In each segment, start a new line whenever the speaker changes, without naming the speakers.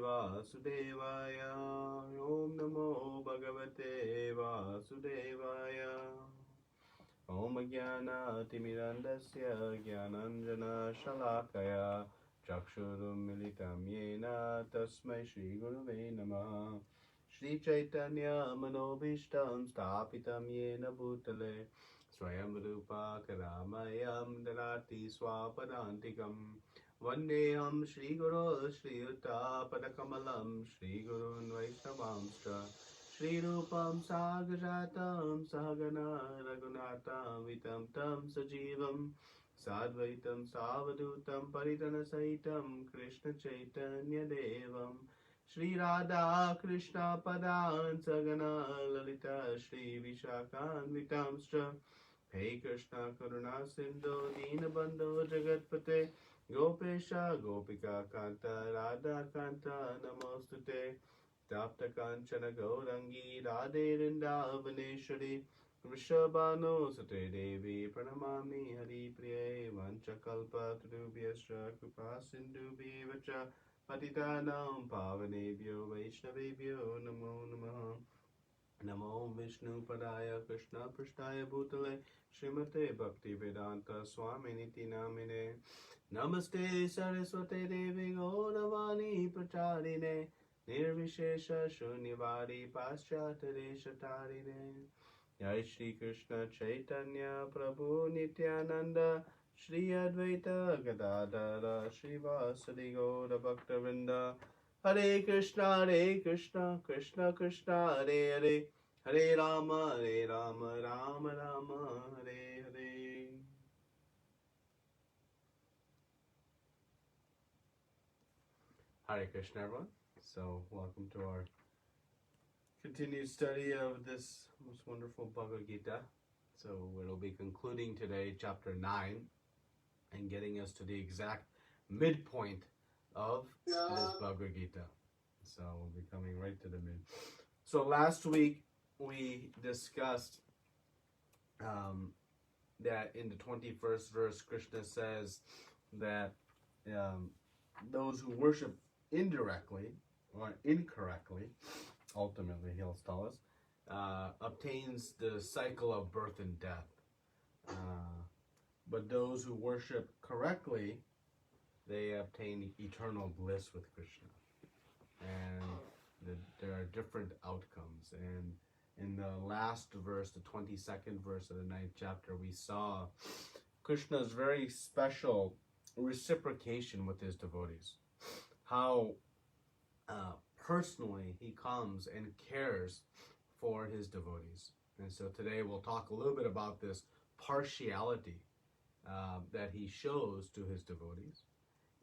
Vasudevaya. Om Namo Bhagavate Vasudevaya. Om Jnana Timirandasya Jnananjana Shalakaya Chakshurum Militam Yena Tasmai Shri Guruve Namaha. Shri Chaitanya Manobhishtam Stapitam Yena Bhutale Swayam Rupa Karamayam Dalati Swapadantikam Vandeham Shri Guru Shri Yuta Padakamalam Shri Gurun Vaishnavamscha Shri Rupam Sagrajatam Sahagana Raghunatha Vitam Tam Sajivam Sadvaitam Savadutam Paritana Saitam Krishna Chaitanya Devam Shri Radha Krishna Padan Sagana Lalita Shri Vishakan Vitamscha Hey Krishna Karuna Sindhu Dinabandhu Jagatpate Gopesha Gopika Kanta Radha Kanta Namostute Tapta Kanchana Gaurangi Radhe Vrindavaneshwari Vrishabhano Sute Devi Pranamami Hari Priye Vanchakalpa Trubhyascha Kripa Sindhu Vacha Patitanam Pavanebhyo Vaishnavebhyo Namo Namaha Namo Vishnu Padaya Krishna Prishtaya Bhutale Srimate Bhakti Vedanta Swami Niti Namine Namaste Saraswate Devi Gauravani Pracharine Nirvishesha Shunyavari Paschatadesha Tarine Jai Shri Krishna Chaitanya Prabhu Nityananda Shri Advaita Gadadara Shri Vasadi Gaura Bhaktavinda Hare Krishna Krishna Krishna Hare Hare Hare Rama Rama Rama Hare Hare. Hare Krishna, everyone. So, welcome to our continued study of this most wonderful Bhagavad Gita. So, it'll be concluding today chapter 9 and getting us to the exact midpoint of this Bhagavad Gita. So, we'll be coming right to the mid. So, last week we discussed that in the 21st verse, Krishna says that those who worship indirectly or incorrectly, ultimately he'll tell us, obtains the cycle of birth and death. But those who worship correctly, they obtain eternal bliss with Krishna. And there are different outcomes. And in the last verse, the 22nd verse of the 9th chapter, we saw Krishna's very special reciprocation with his devotees. How personally he comes and cares for his devotees. And so today we'll talk a little bit about this partiality that he shows to his devotees,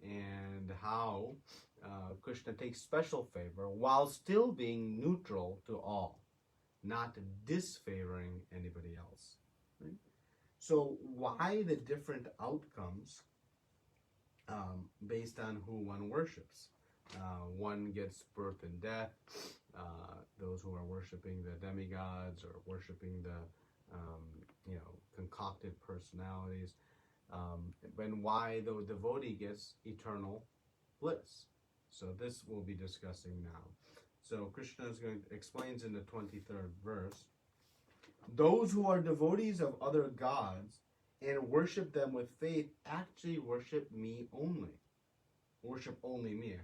and how Krishna takes special favor while still being neutral to all, not disfavoring anybody else. Right? So why the different outcomes based on who one worships? One gets birth and death. Those who are worshiping the demigods or worshiping the concocted personalities. And why the devotee gets eternal bliss. So this we'll be discussing now. So Krishna explains in the 23rd verse, those who are devotees of other gods and worship them with faith actually worship me only. Worship only me,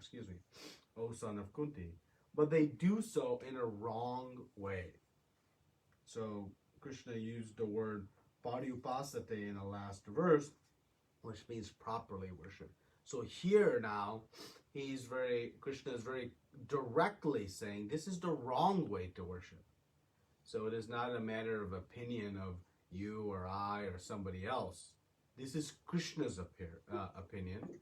O son of Kunti. But they do so in a wrong way. So Krishna used the word paryupasate in the last verse, which means properly worship. So here now, Krishna is very directly saying this is the wrong way to worship. So it is not a matter of opinion of you or I or somebody else. This is Krishna's opinion,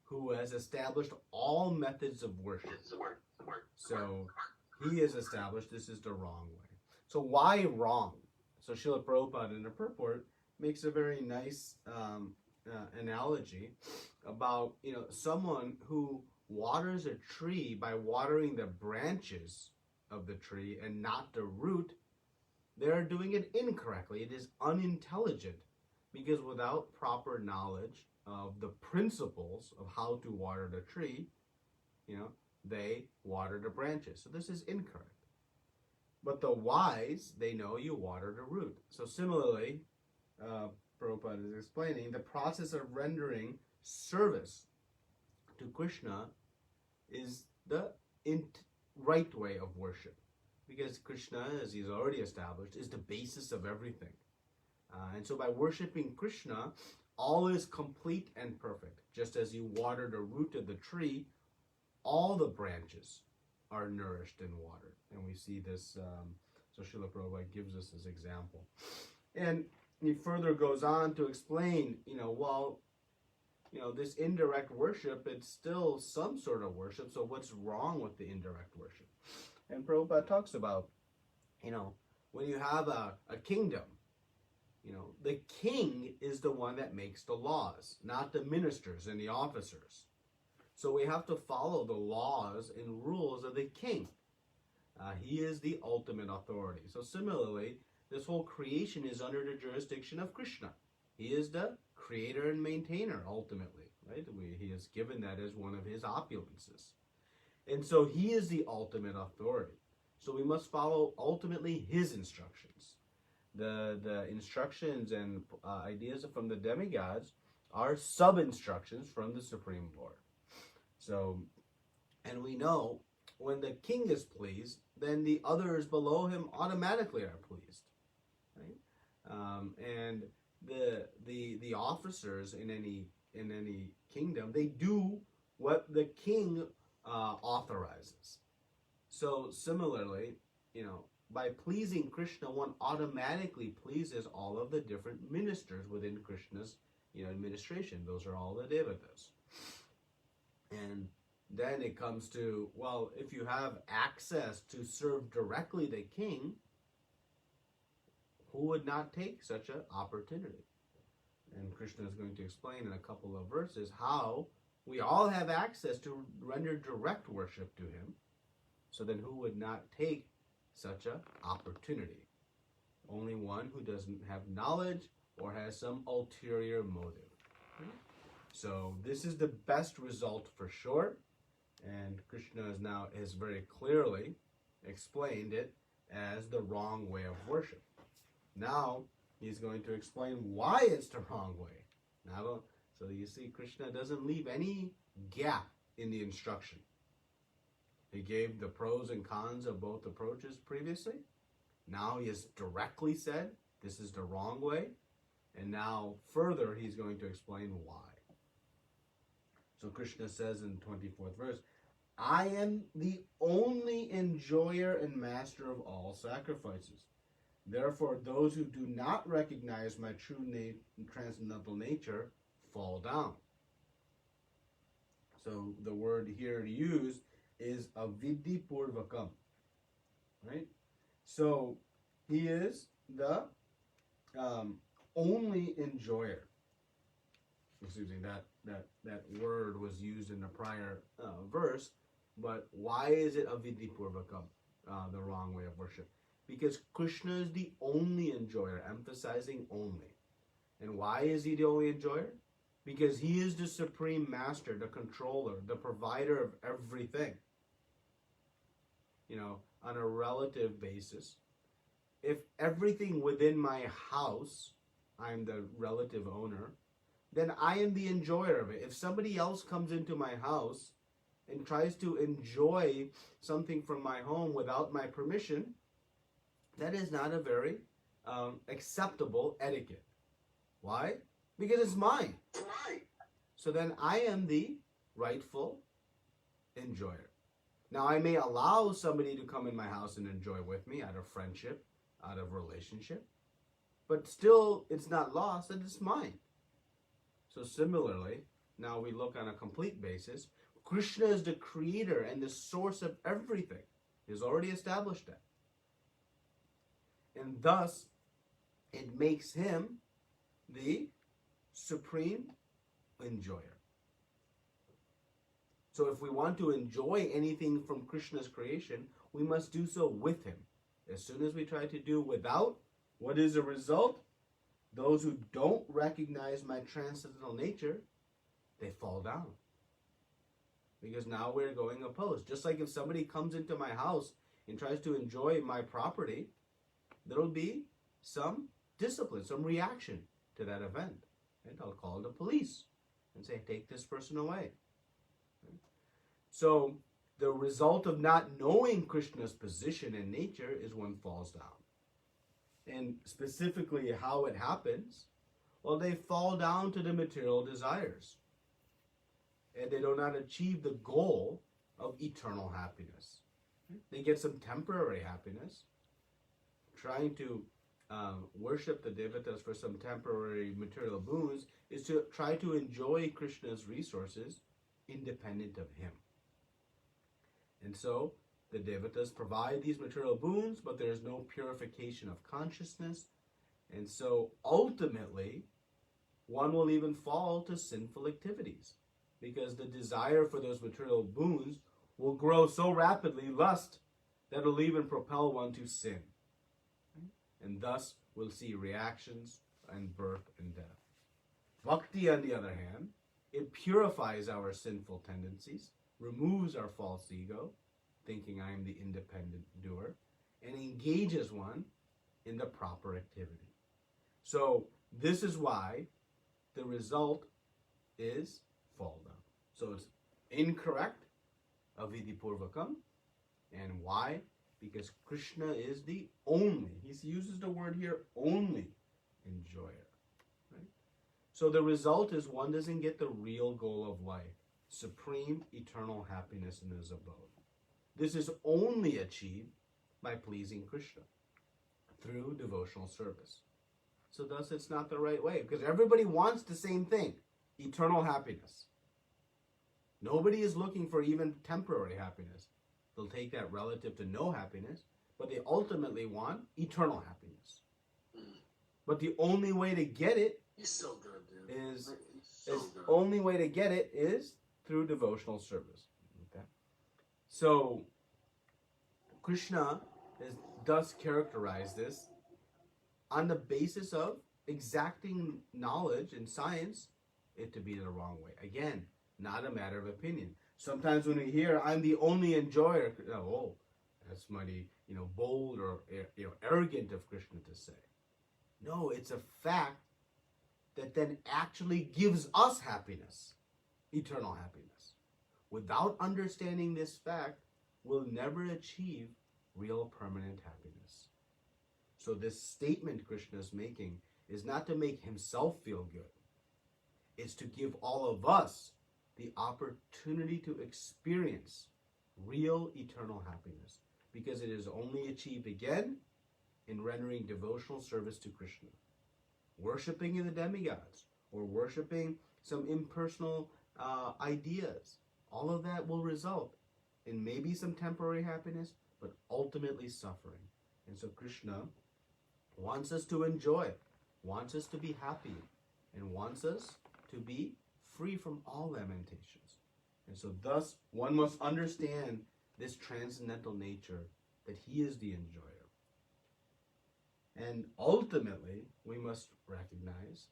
who has established all methods of worship. So he has established this is the wrong way. So why wrong? So Srila Prabhupada in the purport makes a very nice analogy about someone who waters a tree by watering the branches of the tree and not the root. They're doing it incorrectly. It is unintelligent, because without proper knowledge of the principles of how to water the tree, they water the branches. So this is incorrect. But the wise, they know you water the root. So similarly, Prabhupada is explaining the process of rendering service to Krishna is the right way of worship. Because Krishna, as he's already established, is the basis of everything. And so by worshiping Krishna, all is complete and perfect. Just as you water the root of the tree, all the branches are nourished and watered. And we see this, so Srila Prabhupada gives us this example. And he further goes on to explain, this indirect worship, it's still some sort of worship, so what's wrong with the indirect worship? And Prabhupada talks about, when you have a kingdom, the king is the one that makes the laws, not the ministers and the officers. So we have to follow the laws and rules of the king. He is the ultimate authority. So similarly, this whole creation is under the jurisdiction of Krishna. He is the creator and maintainer, ultimately. Right? He has given that as one of his opulences. And so he is the ultimate authority. So we must follow ultimately his instructions. The instructions and ideas from the demigods are sub-instructions from the Supreme Lord. So, and we know when the king is pleased, then the others below him automatically are pleased. Right? And the officers in any kingdom, they do what the king authorizes. So similarly, by pleasing Krishna, one automatically pleases all of the different ministers within Krishna's administration. Those are all the devatas. And then it comes to, well, if you have access to serve directly the king, who would not take such an opportunity? And Krishna is going to explain in a couple of verses how we all have access to render direct worship to him. So then who would not take such an opportunity? Only one who doesn't have knowledge or has some ulterior motive. So this is the best result for sure. And Krishna has very clearly explained it as the wrong way of worship. Now he's going to explain why it's the wrong way. So you see, Krishna doesn't leave any gap in the instruction. He gave the pros and cons of both approaches previously. Now he has directly said this is the wrong way. And now further he's going to explain why. So Krishna says in the 24th verse, I am the only enjoyer and master of all sacrifices. Therefore, those who do not recognize my true transcendental nature fall down. So the word here to use is avidhi purvakam. Right? So he is the only enjoyer. Excuse me, that word was used in the prior verse, but why is it avidhi purvakam, the wrong way of worship? Because Krishna is the only enjoyer, emphasizing only. And why is he the only enjoyer? Because he is the supreme master, the controller, the provider of everything. On a relative basis, if everything within my house, I'm the relative owner, then I am the enjoyer of it. If somebody else comes into my house and tries to enjoy something from my home without my permission, that is not a very acceptable etiquette. Why? Because it's mine. So then I am the rightful enjoyer. Now I may allow somebody to come in my house and enjoy with me out of friendship, out of relationship, but still it's not lost and it's mine. So similarly, now we look on a complete basis. Krishna is the creator and the source of everything. He's already established that. And thus, it makes him the supreme enjoyer. So if we want to enjoy anything from Krishna's creation, we must do so with him. As soon as we try to do without, what is the result? Those who don't recognize my transcendental nature, they fall down. because now we're going opposed. Just like if somebody comes into my house and tries to enjoy my property, there will be some discipline, some reaction to that event. And I'll call the police and say, take this person away. So the result of not knowing Krishna's position in nature is one falls down. And specifically how it happens, well, they fall down to the material desires. And they do not achieve the goal of eternal happiness. They get some temporary happiness, trying to worship the devatas for some temporary material boons is to try to enjoy Krishna's resources independent of him. And so the devatas provide these material boons, but there is no purification of consciousness. And so ultimately, one will even fall to sinful activities because the desire for those material boons will grow so rapidly, lust, that it'll even propel one to sin. And thus we'll see reactions and birth and death. Bhakti, on the other hand, it purifies our sinful tendencies, removes our false ego, thinking I am the independent doer, and engages one in the proper activity. So this is why the result is fall down. So it's incorrect, avidipurvakam. And why? Because Krishna is the only, he uses the word here, only enjoyer. Right? So the result is one doesn't get the real goal of life, supreme eternal happiness in his abode. This is only achieved by pleasing Krishna through devotional service. So thus it's not the right way, because everybody wants the same thing, eternal happiness. Nobody is looking for even temporary happiness. They'll take that relative to no happiness, but they ultimately want eternal happiness. But the only way to get it only way to get it is through devotional service. Okay? So Krishna does characterize this on the basis of exacting knowledge and science, it to be the wrong way. Again, not a matter of opinion. Sometimes when we hear, I'm the only enjoyer, oh, that's mighty, bold or arrogant of Krishna to say. No, it's a fact that then actually gives us happiness, eternal happiness. Without understanding this fact, we'll never achieve real permanent happiness. So this statement Krishna is making is not to make himself feel good. It's to give all of us the opportunity to experience real eternal happiness, because it is only achieved again in rendering devotional service to Krishna. Worshipping in the demigods or worshipping some impersonal ideas, all of that will result in maybe some temporary happiness, but ultimately suffering. And so Krishna wants us to enjoy, wants us to be happy, and wants us to be free from all lamentations. And so thus one must understand this transcendental nature, that he is the enjoyer. And ultimately we must recognize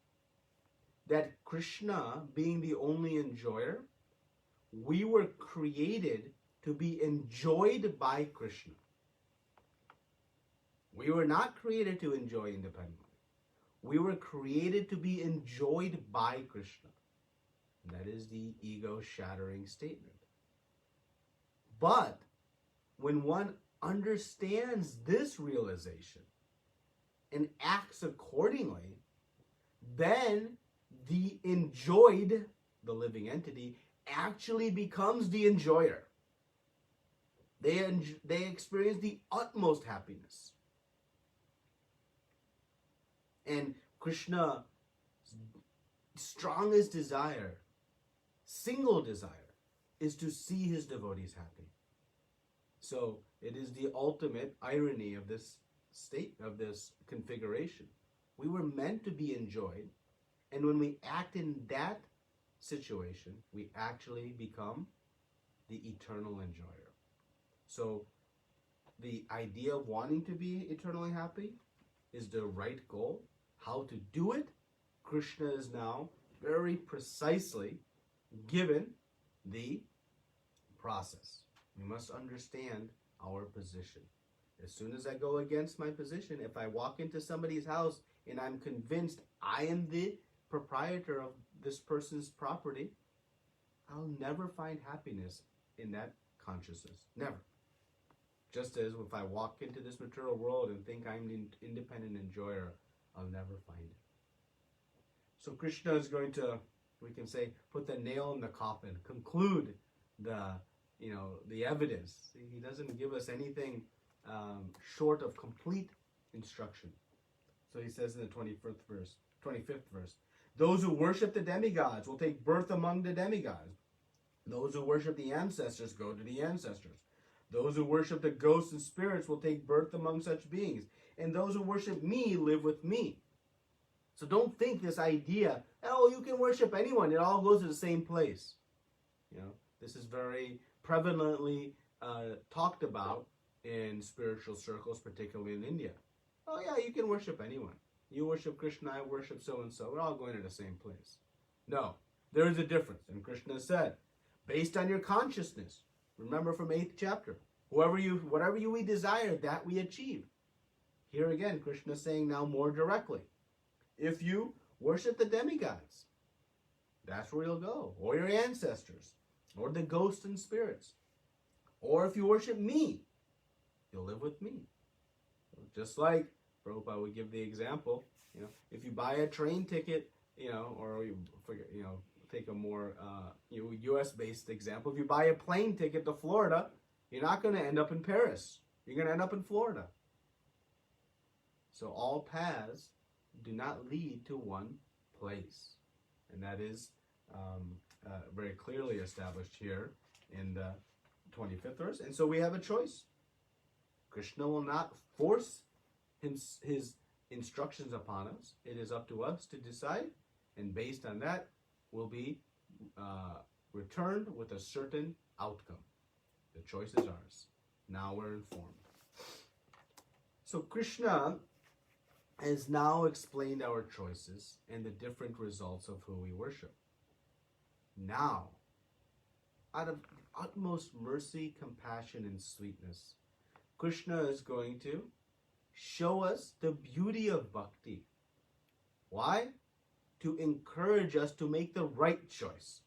that Krishna, being the only enjoyer, we were created to be enjoyed by Krishna. We were not created to enjoy independently. We were created to be enjoyed by Krishna. And that is the ego-shattering statement. But when one understands this realization and acts accordingly, then the enjoyed, the living entity, actually becomes the enjoyer. They experience the utmost happiness. And Krishna's strongest desire, single desire, is to see his devotees happy. So it is the ultimate irony of this state, of this configuration. We were meant to be enjoyed, and when we act in that situation, we actually become the eternal enjoyer. So the idea of wanting to be eternally happy is the right goal. How to do it, Krishna is now very precisely given the process. We must understand our position. As soon as I go against my position, if I walk into somebody's house and I'm convinced I am the proprietor of this person's property, I'll never find happiness in that consciousness. Never. Just as if I walk into this material world and think I'm an independent enjoyer, I'll never find it. So Krishna is going to, we can say, put the nail in the coffin, conclude the evidence. He doesn't give us anything short of complete instruction. So he says in the 25th verse, those who worship the demigods will take birth among the demigods. Those who worship the ancestors go to the ancestors. Those who worship the ghosts and spirits will take birth among such beings. And those who worship me live with me. So don't think this idea, oh, you can worship anyone. It all goes to the same place. This is very prevalently talked about in spiritual circles, particularly in India. Oh yeah, you can worship anyone. You worship Krishna, I worship so-and-so. We're all going to the same place. No, there is a difference. And Krishna said, based on your consciousness, remember from 8th chapter, whatever we desire, that we achieve. Here again, Krishna is saying now more directly, if you worship the demigods, that's where you'll go, or your ancestors, or the ghosts and spirits. Or if you worship me, you'll live with me. Just like Prabhupada would give the example, if you buy a train ticket, or take a more U.S.-based example. If you buy a plane ticket to Florida, you're not going to end up in Paris. You're going to end up in Florida. So all paths do not lead to one place. And that is very clearly established here in the 25th verse. And so we have a choice. Krishna will not force his instructions upon us. It is up to us to decide. And based on that, we'll be returned with a certain outcome. The choice is ours. Now we're informed. So Krishna has now explained our choices and the different results of who we worship. Now, out of utmost mercy, compassion, and sweetness, Krishna is going to show us the beauty of bhakti. Why? To encourage us to make the right choice.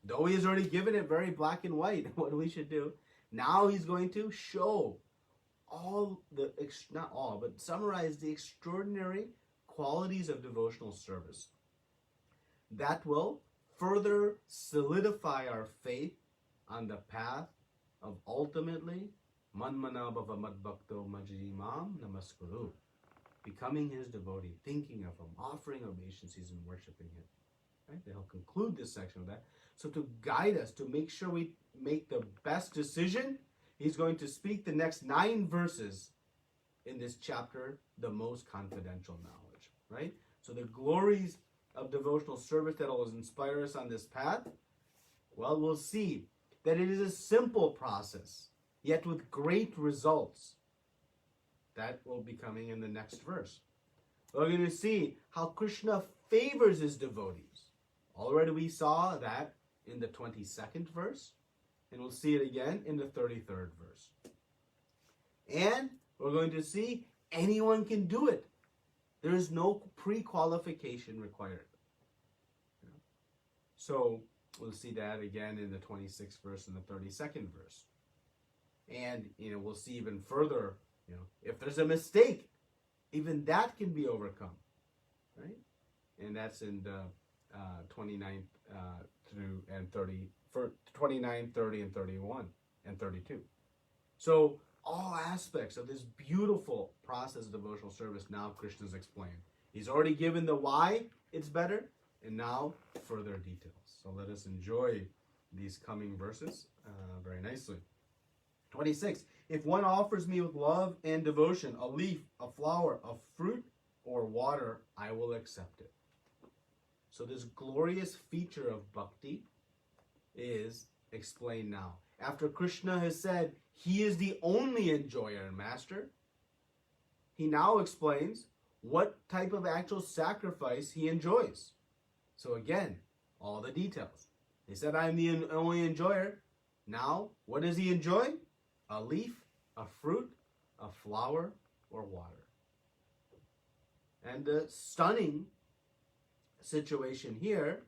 Though he has already given it very black and white what we should do, now he's going to show summarize the extraordinary qualities of devotional service that will further solidify our faith on the path of ultimately manmana bhava madbhakto majimam namaskuru, becoming his devotee, thinking of him, offering obeisances and worshiping him. Right? They'll conclude this section with that. So to guide us, to make sure we make the best decision, he's going to speak the next 9 verses in this chapter, the most confidential knowledge, right? So the glories of devotional service that will inspire us on this path, well, we'll see that it is a simple process, yet with great results. That will be coming in the next verse. We're going to see how Krishna favors his devotees. Already we saw that in the 22nd verse, and we'll see it again in the 33rd verse. And we're going to see anyone can do it. There is no pre-qualification required. So we'll see that again in the 26th verse and the 32nd verse. And we'll see even further, if there's a mistake, even that can be overcome, right? And that's in the 29th through and 30, 29, 30, and 31, and 32. So all aspects of this beautiful process of devotional service now Krishna's explained. He's already given the why it's better, and now further details. So let us enjoy these coming verses very nicely. 26. If one offers me with love and devotion a leaf, a flower, a fruit, or water, I will accept it. So this glorious feature of bhakti is explained now. After Krishna has said he is the only enjoyer and master, he now explains what type of actual sacrifice he enjoys. So again, all the details. He said, I'm the only enjoyer. Now, what does he enjoy? A leaf, a fruit, a flower, or water. And the stunning situation here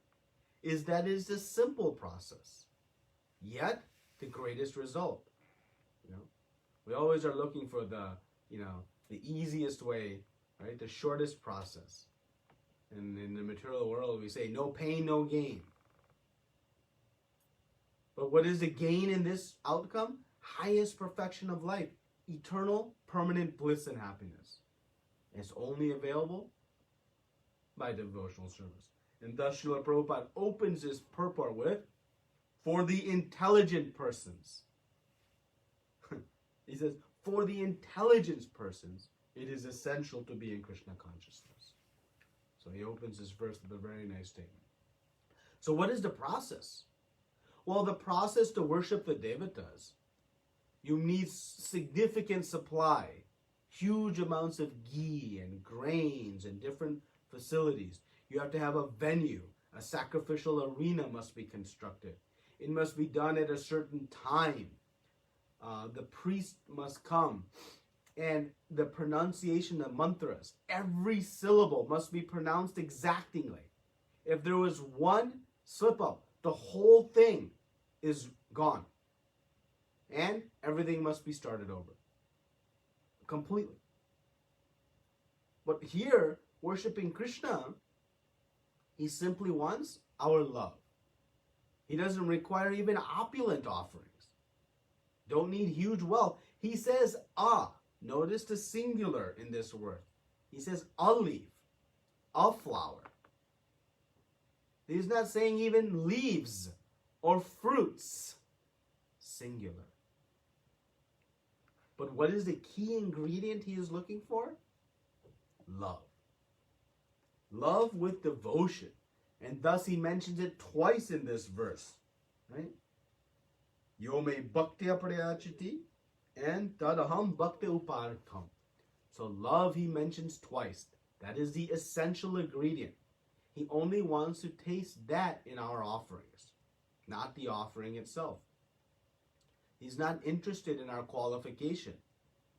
is that it is a simple process, yet the greatest result. You know, we always are looking for the easiest way, right? The shortest process. And in the material world, we say no pain, no gain. But what is the gain in this outcome? Highest perfection of life, eternal, permanent bliss and happiness. And it's only available by devotional service. And thus Srila Prabhupada opens his purport with, for the intelligent persons. He says, for the intelligent persons, it is essential to be in Krishna consciousness. So he opens his verse with a very nice statement. So what is the process? Well, the process to worship the devatas, you need significant supply, huge amounts of ghee and grains and different facilities. You have to have a venue. A sacrificial arena must be constructed. It must be done at a certain time. The priest must come. And the pronunciation of mantras, every syllable must be pronounced exactingly. If there was one slip up, the whole thing is gone. And everything must be started over. Completely. But here, worshiping Krishna, he simply wants our love. He doesn't require even opulent offerings. Don't need huge wealth. He says, notice the singular in this word. He says, a leaf, a flower. He's not saying even leaves or fruits. Singular. But what is the key ingredient he is looking for? Love. Love with devotion. And thus he mentions it twice in this verse. Right? Yo me bhaktya prayachiti and tadaham bhakti upartham. So love he mentions twice. That is the essential ingredient. He only wants to taste that in our offerings, not the offering itself. He's not interested in our qualification.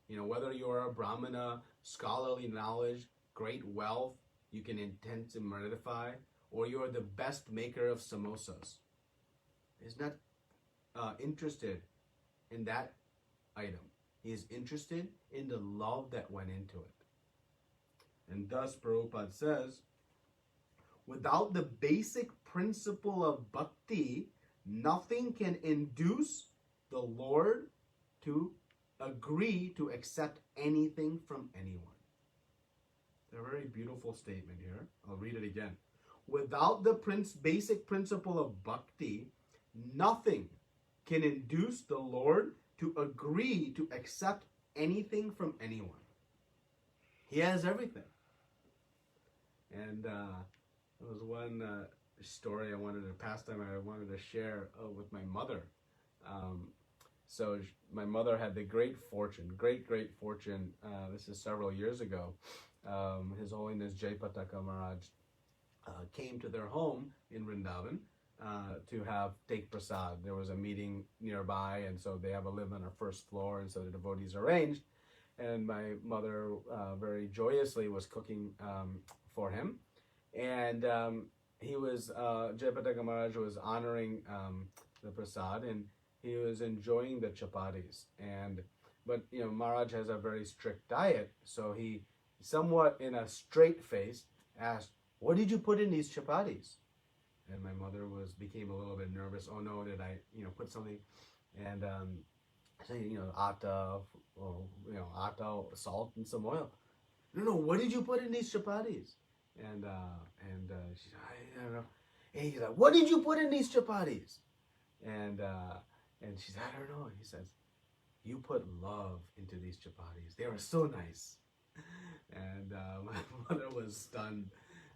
You know, whether you're a brahmana, scholarly knowledge, great wealth, you can intend to modify, or you're the best maker of samosas. He's not interested in that item. He is interested in the love that went into it. And thus Prabhupada says, without the basic principle of bhakti, nothing can induce the Lord to agree to accept anything from anyone. A very beautiful statement here. I'll read it again. Without the basic principle of bhakti, nothing can induce the Lord to agree to accept anything from anyone. He has everything. And there was one story pastime I wanted to share with my mother. So my mother had the great fortune, great fortune, this is several years ago. His Holiness Jayapataka Maharaj came to their home in Vrindavan to take prasad. There was a meeting nearby, and so they live on our first floor, and so the devotees arranged. And my mother very joyously was cooking for him. And Jayapataka Maharaj was honoring the prasad, and he was enjoying the chapatis. But Maharaj has a very strict diet, so he somewhat in a straight face asked, "What did you put in these chapatis?" And my mother became a little bit nervous. Oh no, did I put something? And I said, atta, salt and some oil. No, what did you put in these chapatis? And she said, I don't know. And he's like, what did you put in these chapatis? And she said, I don't know. He says, you put love into these chapatis. They were so nice. And my mother was stunned.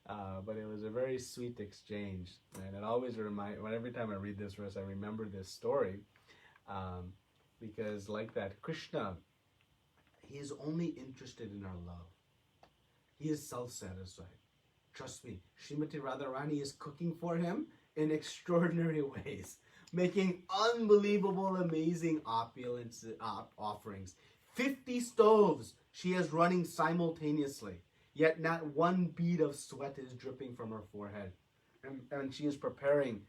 But it was a very sweet exchange. And it always every time I read this verse, I remember this story. Because like that, Krishna, he is only interested in our love. He is self-satisfied. Trust me, Srimati Radharani is cooking for him in extraordinary ways. making unbelievable, amazing opulence offerings. 50 stoves she is running simultaneously, yet not one bead of sweat is dripping from her forehead. And she is preparing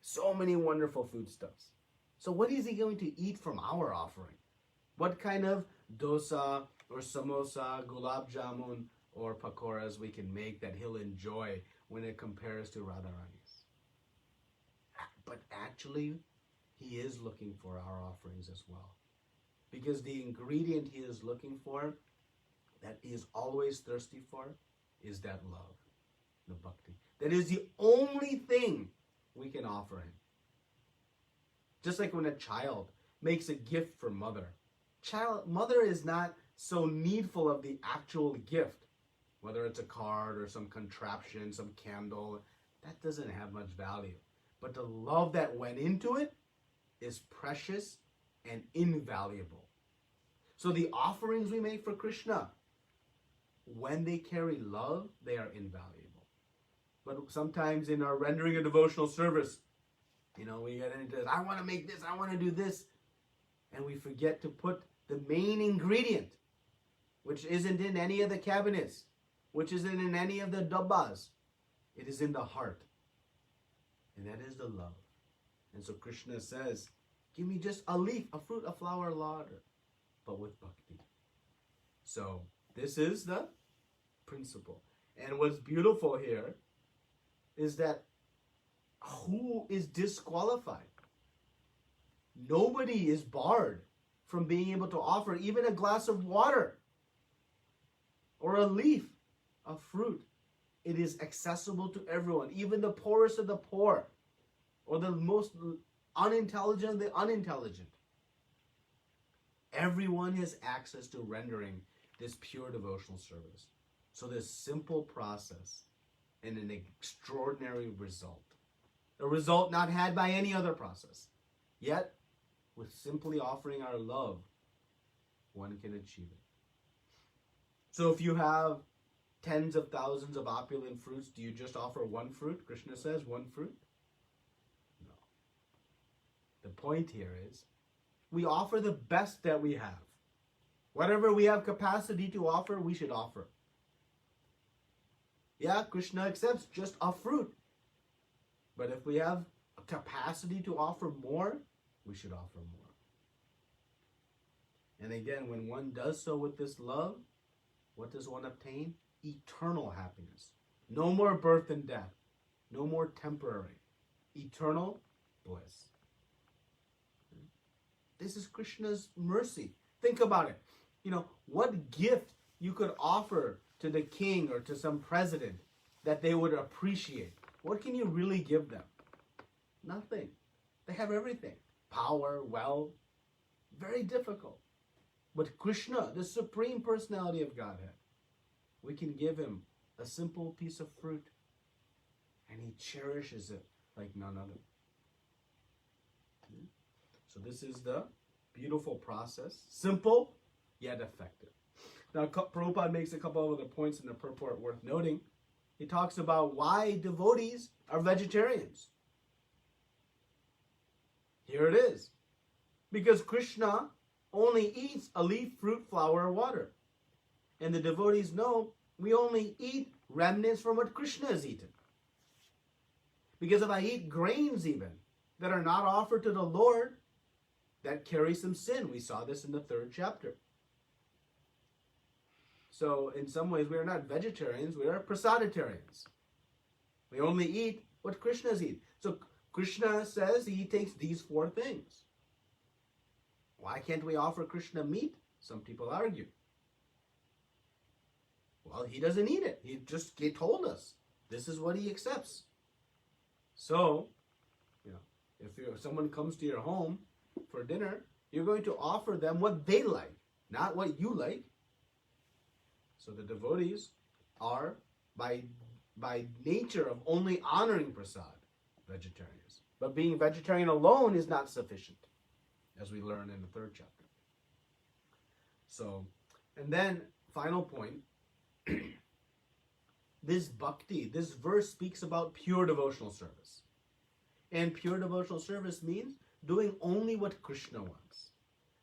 so many wonderful foodstuffs. So what is he going to eat from our offering? What kind of dosa or samosa, gulab jamun, or pakoras we can make that he'll enjoy when it compares to Radharani's? But actually, he is looking for our offerings as well. Because the ingredient he is looking for, that he is always thirsty for, is that love, the bhakti. That is the only thing we can offer him. Just like when a child makes a gift for mother. Mother is not so needful of the actual gift. Whether it's a card or some contraption, some candle, that doesn't have much value. But the love that went into it is precious and invaluable. So the offerings we make for Krishna, when they carry love, they are invaluable. But sometimes in our rendering a devotional service, we get into this, I want to make this, I want to do this. And we forget to put the main ingredient, which isn't in any of the cabinets, which isn't in any of the dabbas. It is in the heart. And that is the love. And so Krishna says, give me just a leaf, a fruit, a flower, a water, but with bhakti. So this is the principle. And what's beautiful here is that who is disqualified? Nobody is barred from being able to offer even a glass of water or a leaf of fruit. It is accessible to everyone, even the poorest of the poor or the most unintelligent of the unintelligent. Everyone has access to rendering this pure devotional service. So this simple process and an extraordinary result. A result not had by any other process. Yet, with simply offering our love, one can achieve it. So if you have tens of thousands of opulent fruits, do you just offer one fruit? Krishna says one fruit? No. The point here is, we offer the best that we have. Whatever we have capacity to offer, we should offer. Yeah, Krishna accepts just a fruit. But if we have a capacity to offer more, we should offer more. And again, when one does so with this love, what does one obtain? Eternal happiness. No more birth and death. No more temporary. Eternal bliss. This is Krishna's mercy. Think about it. What gift you could offer to the king or to some president that they would appreciate. What can you really give them? Nothing. They have everything. Power, wealth. Very difficult. But Krishna, the Supreme Personality of Godhead, we can give him a simple piece of fruit and he cherishes it like none other. So this is the beautiful process. Simple, yet effective. Now, Prabhupada makes a couple of other points in the purport worth noting. He talks about why devotees are vegetarians. Here it is. Because Krishna only eats a leaf, fruit, flower, or water. And the devotees know we only eat remnants from what Krishna has eaten. Because if I eat grains even that are not offered to the Lord, that carries some sin. We saw this in the 3rd chapter. So in some ways we are not vegetarians, we are prasaditarians. We only eat what Krishna's eat. So Krishna says he takes these 4 things. Why can't we offer Krishna meat? Some people argue. Well, he doesn't eat it. He told us. This is what he accepts. So, if someone comes to your home for dinner, you're going to offer them what they like, not what you like. So the devotees are, by nature of only honoring prasad, vegetarians. But being vegetarian alone is not sufficient, as we learn in the 3rd chapter. So, and then, final point, this bhakti, this verse speaks about pure devotional service. And pure devotional service means doing only what Krishna wants,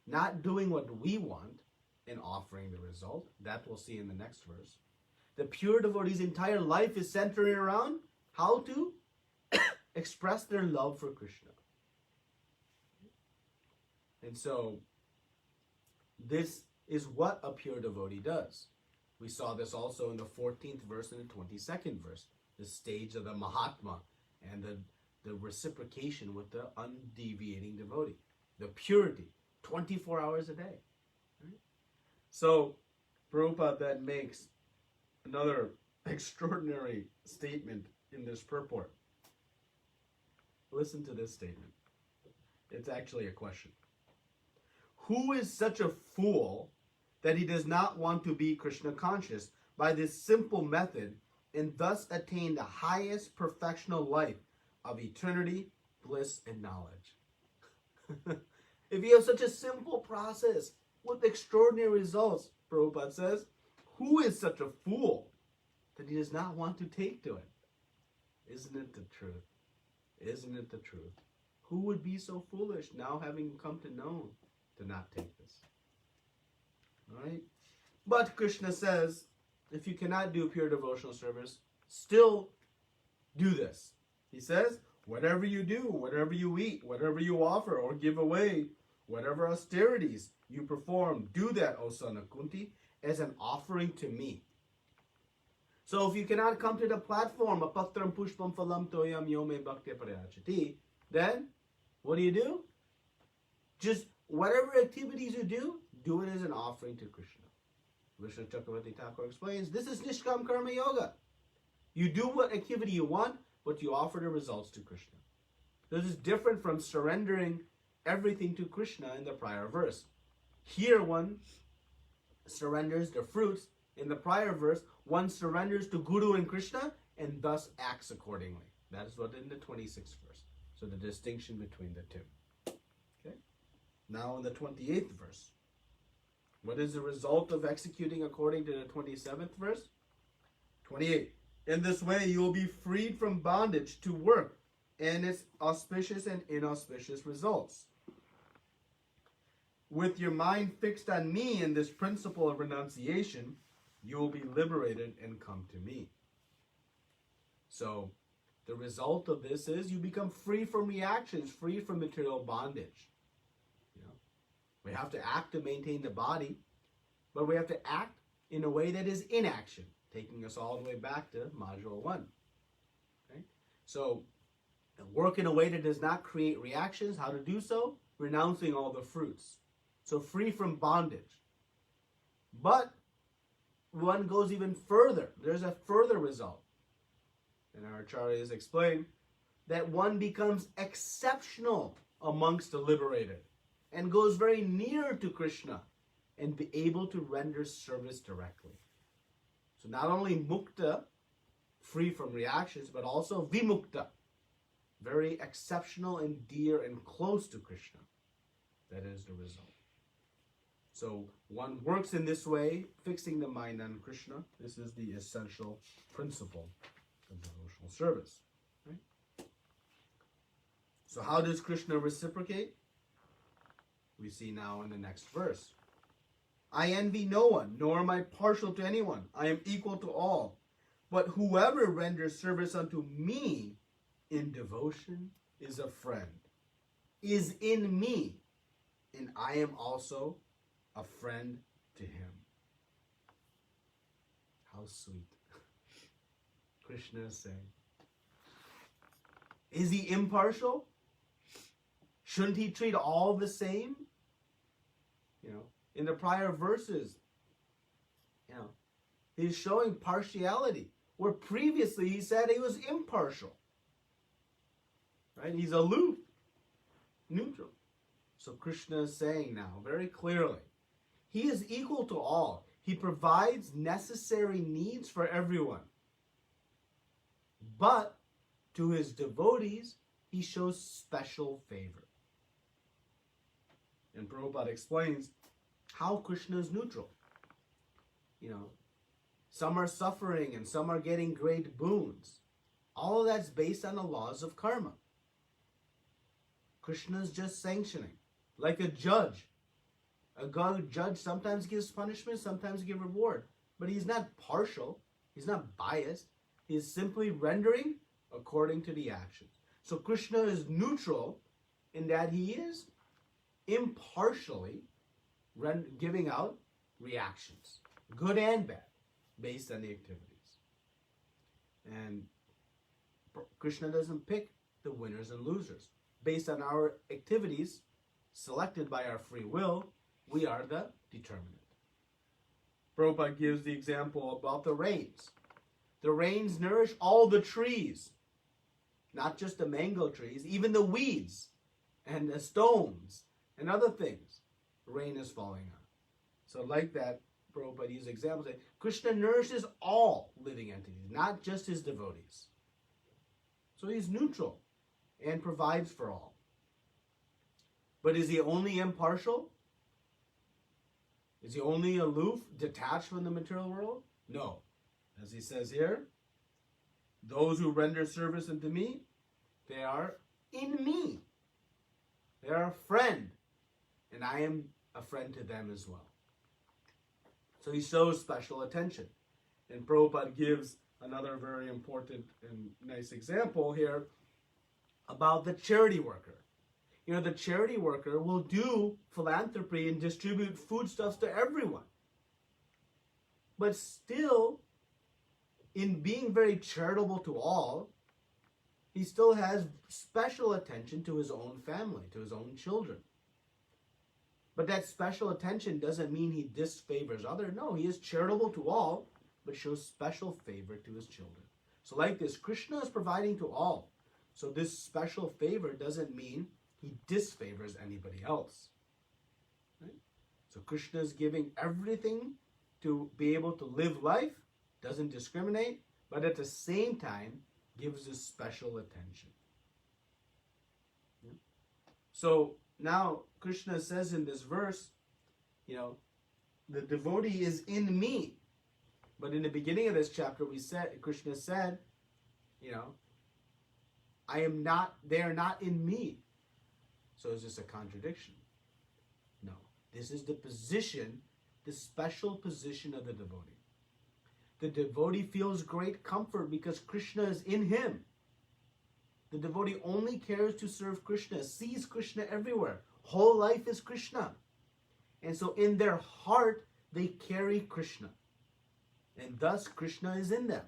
not doing what we want and offering the result. That we'll see in the next verse. The pure devotee's entire life is centering around how to express their love for Krishna. And so, this is what a pure devotee does. We saw this also in the 14th verse and the 22nd verse, the stage of the Mahatma and the reciprocation with the undeviating devotee, the purity, 24 hours a day. Right? So, Prabhupada then makes another extraordinary statement in this purport. Listen to this statement. It's actually a question. Who is such a fool that he does not want to be Krishna conscious by this simple method and thus attain the highest perfectional life of eternity, bliss, and knowledge? If you have such a simple process with extraordinary results, Prabhupada says, who is such a fool that he does not want to take to it? Isn't it the truth? Isn't it the truth? Who would be so foolish now having come to know to not take this? All right? But Krishna says, if you cannot do pure devotional service, still do this. He says, whatever you do, whatever you eat, whatever you offer or give away, whatever austerities you perform, do that, O son of Kunti, as an offering to me. So if you cannot come to the platform, apatram pushpam phalam toyam yome bhakti parayachati, then what do? Just whatever activities you do it as an offering to Krishna. Vishnu Chakravarti Thakur explains, this is Nishkam Karma Yoga. You do what activity you want, but you offer the results to Krishna. This is different from surrendering everything to Krishna in the prior verse. Here one surrenders the fruits. In the prior verse, one surrenders to Guru and Krishna and thus acts accordingly. That is what in the 26th verse. So the distinction between the two. Okay. Now in the 28th verse, what is the result of executing according to the 27th verse? 28. In this way, you will be freed from bondage to work and its auspicious and inauspicious results. With your mind fixed on me in this principle of renunciation, you will be liberated and come to me. So, the result of this is you become free from reactions, free from material bondage. You know, we have to act to maintain the body, but we have to act in a way that is inaction, taking us all the way back to Module 1. Okay? So, work in a way that does not create reactions. How to do so? Renouncing all the fruits. So, free from bondage. But one goes even further. There's a further result. And our acharyas explain that one becomes exceptional amongst the liberated and goes very near to Krishna and be able to render service directly. So not only mukta, free from reactions, but also vimukta, very exceptional and dear and close to Krishna. That is the result. So one works in this way, fixing the mind on Krishna. This is the essential principle of devotional service. Right? So how does Krishna reciprocate? We see now in the next verse. I envy no one, nor am I partial to anyone. I am equal to all. But whoever renders service unto me in devotion is a friend, is in me, and I am also a friend to him. How sweet. Krishna is saying. Is he impartial? Shouldn't he treat all the same? You know, in the prior verses, you know, he's showing partiality, where previously he said he was impartial. Right? He's aloof, neutral. So Krishna is saying now very clearly, he is equal to all. He provides necessary needs for everyone. But to his devotees, he shows special favor. And Prabhupada explains how Krishna is neutral. You know, some are suffering and some are getting great boons. All of that's based on the laws of karma. Krishna is just sanctioning, like a judge. A judge sometimes gives punishment, sometimes gives reward, but he's not partial, he's not biased. He is simply rendering according to the actions. So Krishna is neutral in that he is impartially giving out reactions, good and bad, based on the activities. And Krishna doesn't pick the winners and losers. Based on our activities, selected by our free will, we are the determinant. Prabhupada gives the example about the rains. The rains nourish all the trees, not just the mango trees, even the weeds and the stones and other things. Rain is falling on. So like that, Prabhupada uses examples. Krishna nourishes all living entities, not just his devotees. So he's neutral and provides for all. But is he only impartial? Is he only aloof, detached from the material world? No. As he says here, those who render service unto me, they are in me. They are a friend, and I am a friend to them as well. So he shows special attention. And Prabhupada gives another very important and nice example here about the charity worker. You know, the charity worker will do philanthropy and distribute foodstuffs to everyone. But still, in being very charitable to all, he still has special attention to his own family, to his own children. But that special attention doesn't mean he disfavors others. No, he is charitable to all, but shows special favor to his children. So like this, Krishna is providing to all. So this special favor doesn't mean he disfavors anybody else. Right? So Krishna is giving everything to be able to live life, doesn't discriminate, but at the same time gives us special attention. Yeah? So now Krishna says in this verse, you know, the devotee is in me. But in the beginning of this chapter, Krishna said, you know, they are not in me. So is this a contradiction? No. This is the position, the special position of the devotee. The devotee feels great comfort because Krishna is in him. The devotee only cares to serve Krishna, sees Krishna everywhere. Whole life is Krishna. And so in their heart, they carry Krishna. And thus Krishna is in them.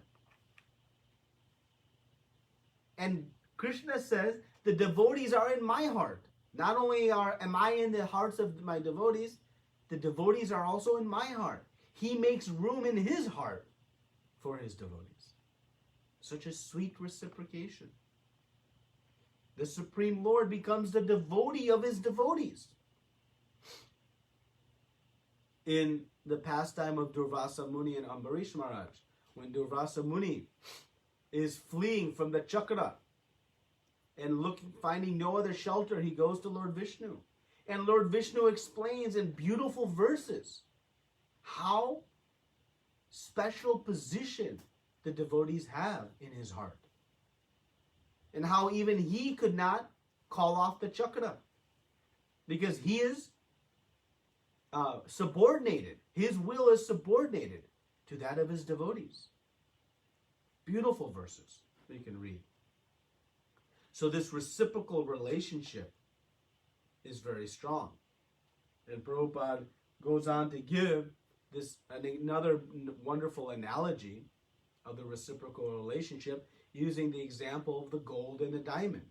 And Krishna says, the devotees are in my heart. Not only am I in the hearts of my devotees, the devotees are also in my heart. He makes room in his heart for his devotees. Such a sweet reciprocation. The Supreme Lord becomes the devotee of his devotees. In the pastime of Durvasa Muni and Ambarish Maharaj, when Durvasa Muni is fleeing from the Chakra and finding no other shelter, he goes to Lord Vishnu. And Lord Vishnu explains in beautiful verses how special position the devotees have in his heart. And how even he could not call off the Chakra because he is subordinated. His will is subordinated to that of his devotees. Beautiful verses we can read. So this reciprocal relationship is very strong. And Prabhupada goes on to give this another wonderful analogy of the reciprocal relationship using the example of the gold and the diamond.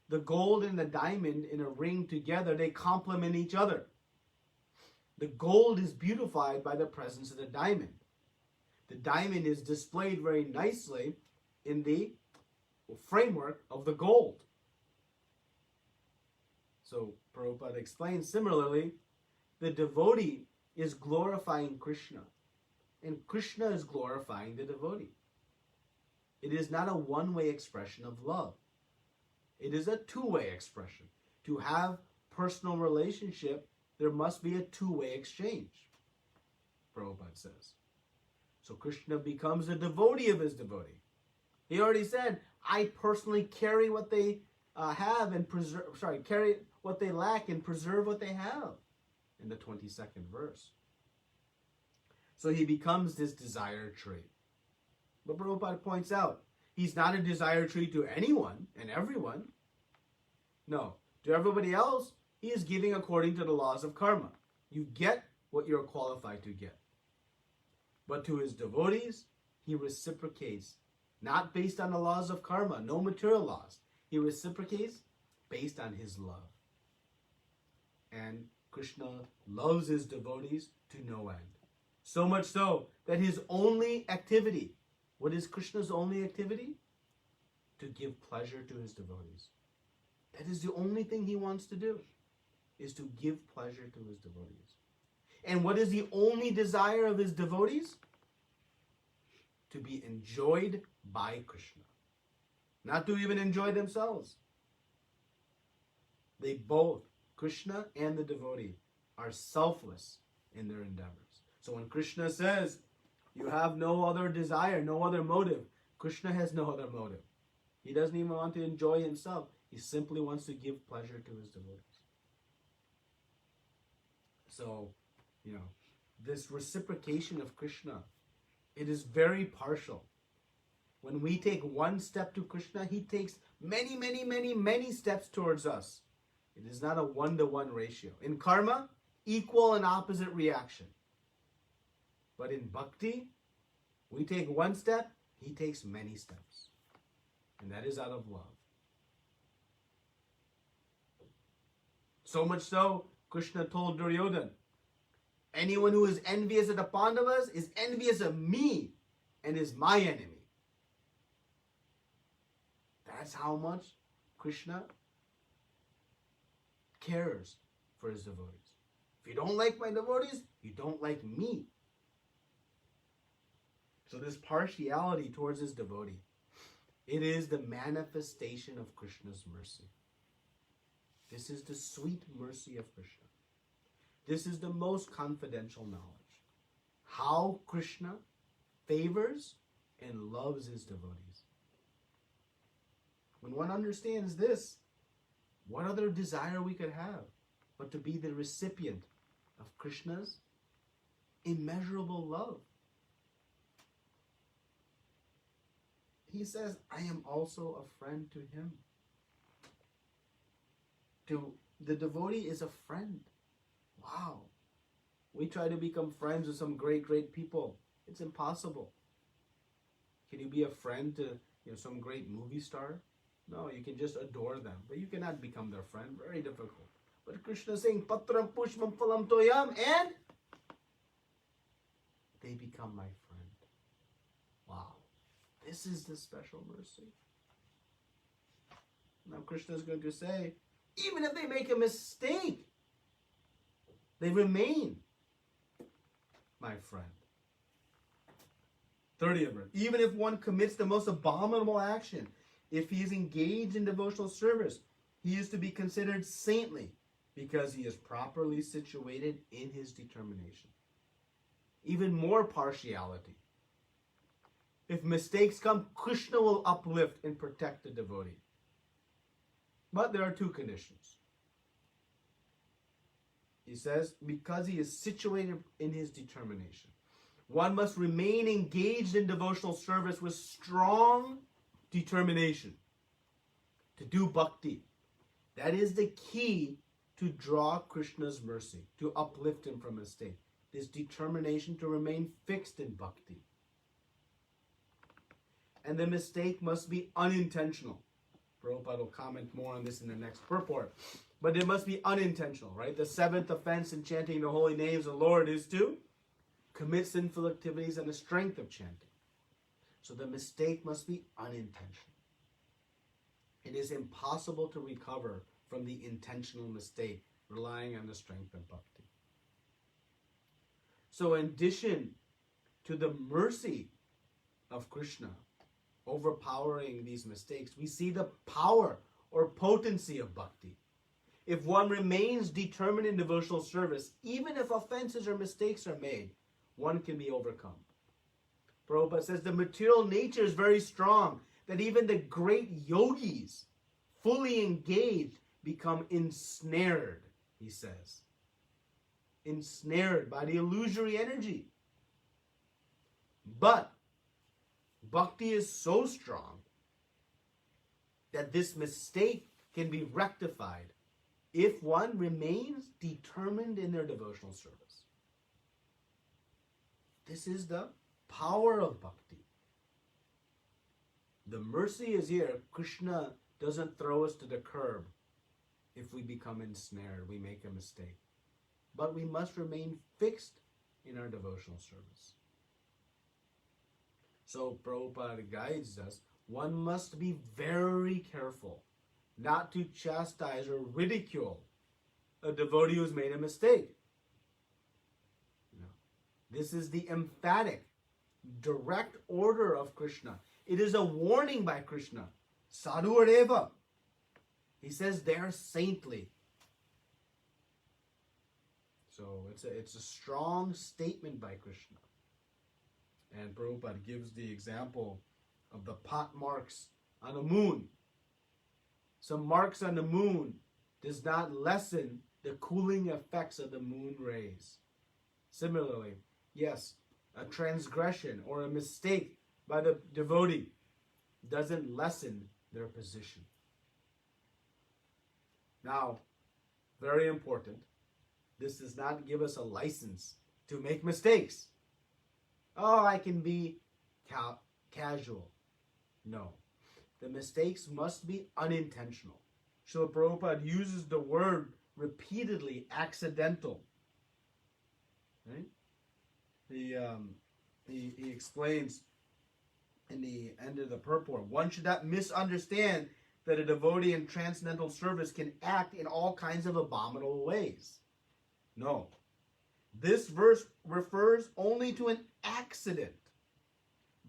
The gold and the diamond in a ring together, they complement each other. The gold is beautified by the presence of the diamond. The diamond is displayed very nicely in the framework of the gold. So Prabhupada explains similarly, the devotee is glorifying Krishna, and Krishna is glorifying the devotee. It is not a one-way expression of love. It is a two-way expression. To have personal relationship, there must be a two-way exchange, Prabhupada says. So Krishna becomes a devotee of his devotee. He already said, I personally carry what they have and preserve, carry what they lack and preserve what they have, in the 22nd verse. So he becomes this desire tree. But Prabhupada points out, he's not a desire tree to anyone and everyone. No, to everybody else, he is giving according to the laws of karma. You get what you're qualified to get. But to his devotees, he reciprocates, not based on the laws of karma, no material laws. He reciprocates based on his love. And Krishna loves his devotees to no end. So much so that his only activity, what is Krishna's only activity? To give pleasure to his devotees. That is the only thing he wants to do, is to give pleasure to his devotees. And what is the only desire of his devotees? To be enjoyed by Krishna. Not to even enjoy themselves. They both, Krishna and the devotee, are selfless in their endeavors. So when Krishna says, you have no other desire, no other motive, Krishna has no other motive. He doesn't even want to enjoy himself. He simply wants to give pleasure to his devotees. So, this reciprocation of Krishna, it is very partial. When we take one step to Krishna, he takes many, many, many, many steps towards us. It is not a one-to-one ratio. In karma, equal and opposite reaction. But in bhakti, we take one step, he takes many steps. And that is out of love. So much so, Krishna told Duryodhana, anyone who is envious of the Pandavas is envious of me and is my enemy. That's how much Krishna cares for his devotees. If you don't like my devotees, you don't like me. So this partiality towards his devotee, it is the manifestation of Krishna's mercy. This is the sweet mercy of Krishna. This is the most confidential knowledge. How Krishna favors and loves his devotees. When one understands this, what other desire we could have but to be the recipient of Krishna's immeasurable love? He says, I am also a friend to him. The devotee is a friend. Wow. We try to become friends with some great, great people. It's impossible. Can you be a friend to some great movie star? No, you can just adore them, but you cannot become their friend. Very difficult. But Krishna is saying, Patram Pushpam Phalam Toyam, and they become my friend. Wow. This is the special mercy. Now Krishna is going to say, even if they make a mistake, they remain my friend. 30th verse. Even if one commits the most abominable action, if he is engaged in devotional service, he is to be considered saintly because he is properly situated in his determination. Even more partiality. If mistakes come, Krishna will uplift and protect the devotee. But there are two conditions. He says, because he is situated in his determination. One must remain engaged in devotional service with strong determination to do bhakti. That is the key to draw Krishna's mercy, to uplift him from mistake. This determination to remain fixed in bhakti. And the mistake must be unintentional. Prabhupada will comment more on this in the next purport. But it must be unintentional, right? The seventh offense in chanting the holy names of the Lord is to commit sinful activities and the strength of chanting. So the mistake must be unintentional. It is impossible to recover from the intentional mistake relying on the strength of bhakti. So in addition to the mercy of Krishna overpowering these mistakes, we see the power or potency of bhakti. If one remains determined in devotional service, even if offenses or mistakes are made, one can be overcome. Prabhupada says the material nature is very strong, that even the great yogis fully engaged, become ensnared, he says. Ensnared by the illusory energy. But bhakti is so strong that this mistake can be rectified if one remains determined in their devotional service. This is the power of bhakti. The mercy is here. Krishna doesn't throw us to the curb if we become ensnared, we make a mistake. But we must remain fixed in our devotional service. So Prabhupada guides us, one must be very careful not to chastise or ridicule a devotee who's made a mistake. This is the emphatic, direct order of Krishna. It is a warning by Krishna. Sadhu Areva. He says they're saintly. So it's a strong statement by Krishna. And Prabhupada gives the example of the pot marks on the moon. Some marks on the moon does not lessen the cooling effects of the moon rays. Similarly, yes, a transgression or a mistake by the devotee doesn't lessen their position. Now, very important, this does not give us a license to make mistakes. Oh, I can be casual. No. The mistakes must be unintentional. Srila Prabhupada uses the word repeatedly, accidental. Right? He explains in the end of the purport, one should not misunderstand that a devotee in transcendental service can act in all kinds of abominable ways. No. This verse refers only to an accident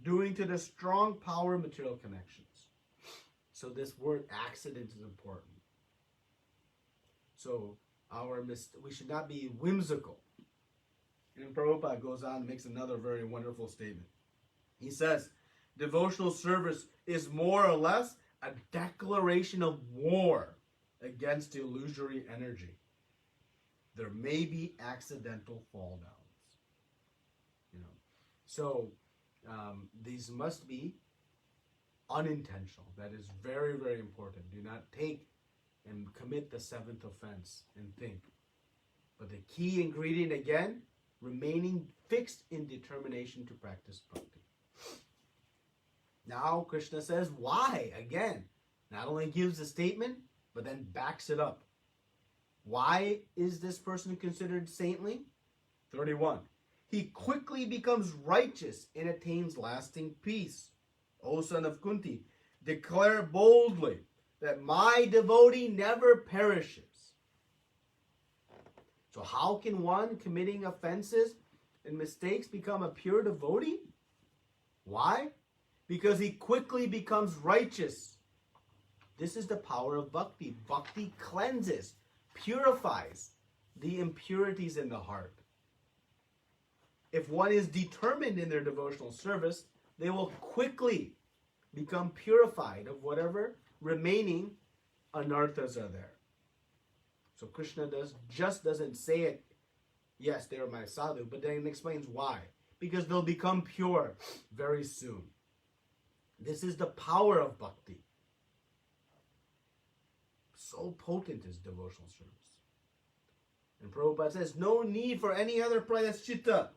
due to the strong power of material connections. So this word accident is important. So we should not be whimsical. And Prabhupada goes on and makes another very wonderful statement. He says, devotional service is more or less a declaration of war against illusory energy. There may be accidental fall downs. So these must be unintentional. That is very, very important. Do not take and commit the seventh offense and think. But the key ingredient again, remaining fixed in determination to practice bhakti. Now Krishna says why again. Not only gives a statement, but then backs it up. Why is this person considered saintly? 31. He quickly becomes righteous and attains lasting peace. O son of Kunti, declare boldly that my devotee never perishes. So how can one committing offenses and mistakes become a pure devotee? Why? Because he quickly becomes righteous. This is the power of bhakti. Bhakti cleanses, purifies the impurities in the heart. If one is determined in their devotional service, they will quickly become purified of whatever remaining anarthas are there. So Krishna doesn't say it, yes, they are my sadhu, but then explains why. Because they'll become pure very soon. This is the power of bhakti. So potent is devotional service. And Prabhupada says, no need for any other prayaschita.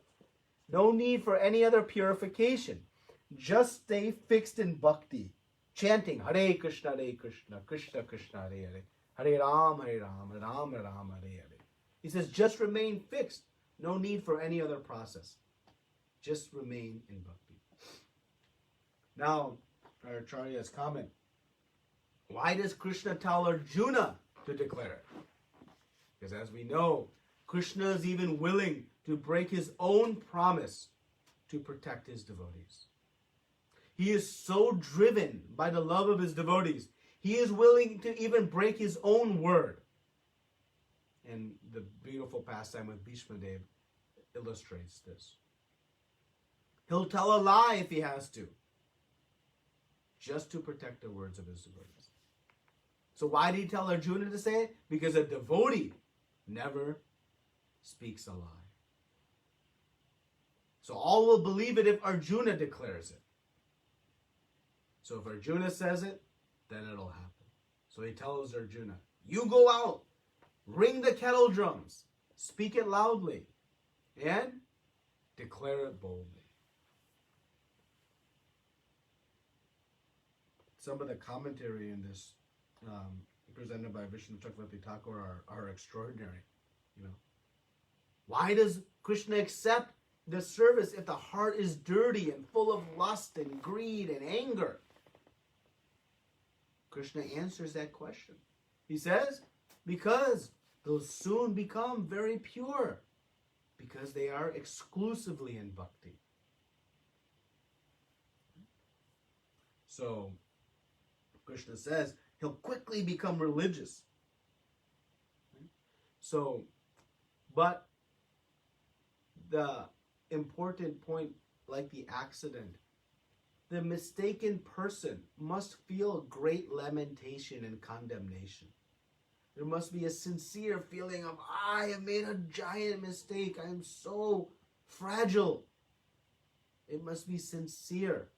No need for any other purification. Just stay fixed in bhakti. Chanting Hare Krishna, Krishna Krishna, Hare Hare. Hare Ram, Ram Ram, Hare Hare. He says, just remain fixed. No need for any other process. Just remain in bhakti. Now, our Acharya's comment. Why does Krishna tell Arjuna to declare it? Because as we know, Krishna is even willing to break his own promise to protect his devotees. He is so driven by the love of his devotees, he is willing to even break his own word. And the beautiful pastime with Bhishma Dev illustrates this. He'll tell a lie if he has to, just to protect the words of his devotees. So why did he tell Arjuna to say it? Because a devotee never speaks a lie. So all will believe it if Arjuna declares it. So if Arjuna says it, then it'll happen. So he tells Arjuna, you go out, ring the kettle drums, speak it loudly, and declare it boldly. Some of the commentary in this, presented by Vishnu Chakravarti Thakur, are extraordinary. Why does Krishna accept the service if the heart is dirty and full of lust and greed and anger? Krishna answers that question. He says, because those soon become very pure, because they are exclusively in bhakti. So, Krishna says, he'll quickly become religious. So, but the important point, like the accident, the mistaken person must feel great lamentation and condemnation. There must be a sincere feeling of, I have made a giant mistake. I am so fragile. It must be sincere.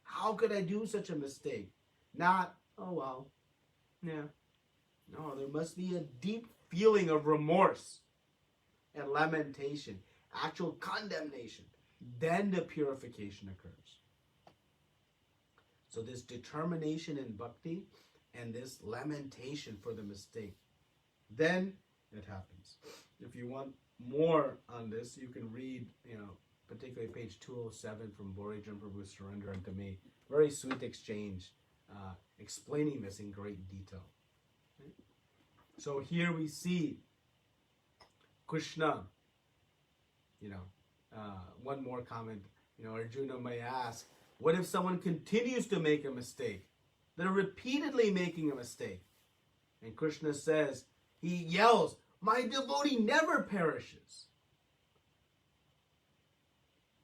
How could I do such a mistake? Not, oh well, yeah. No, there must be a deep feeling of remorse and lamentation, actual condemnation. Then the purification occurs. So this determination in bhakti and this lamentation for the mistake, then it happens. If you want more on this, you can read, particularly page 207 from Borijan Prabhu's Surrender Unto Me. Very sweet exchange, explaining this in great detail. Okay? So here we see Krishna, one more comment, Arjuna may ask, what if someone continues to make a mistake? They're repeatedly making a mistake. And Krishna says, he yells, my devotee never perishes.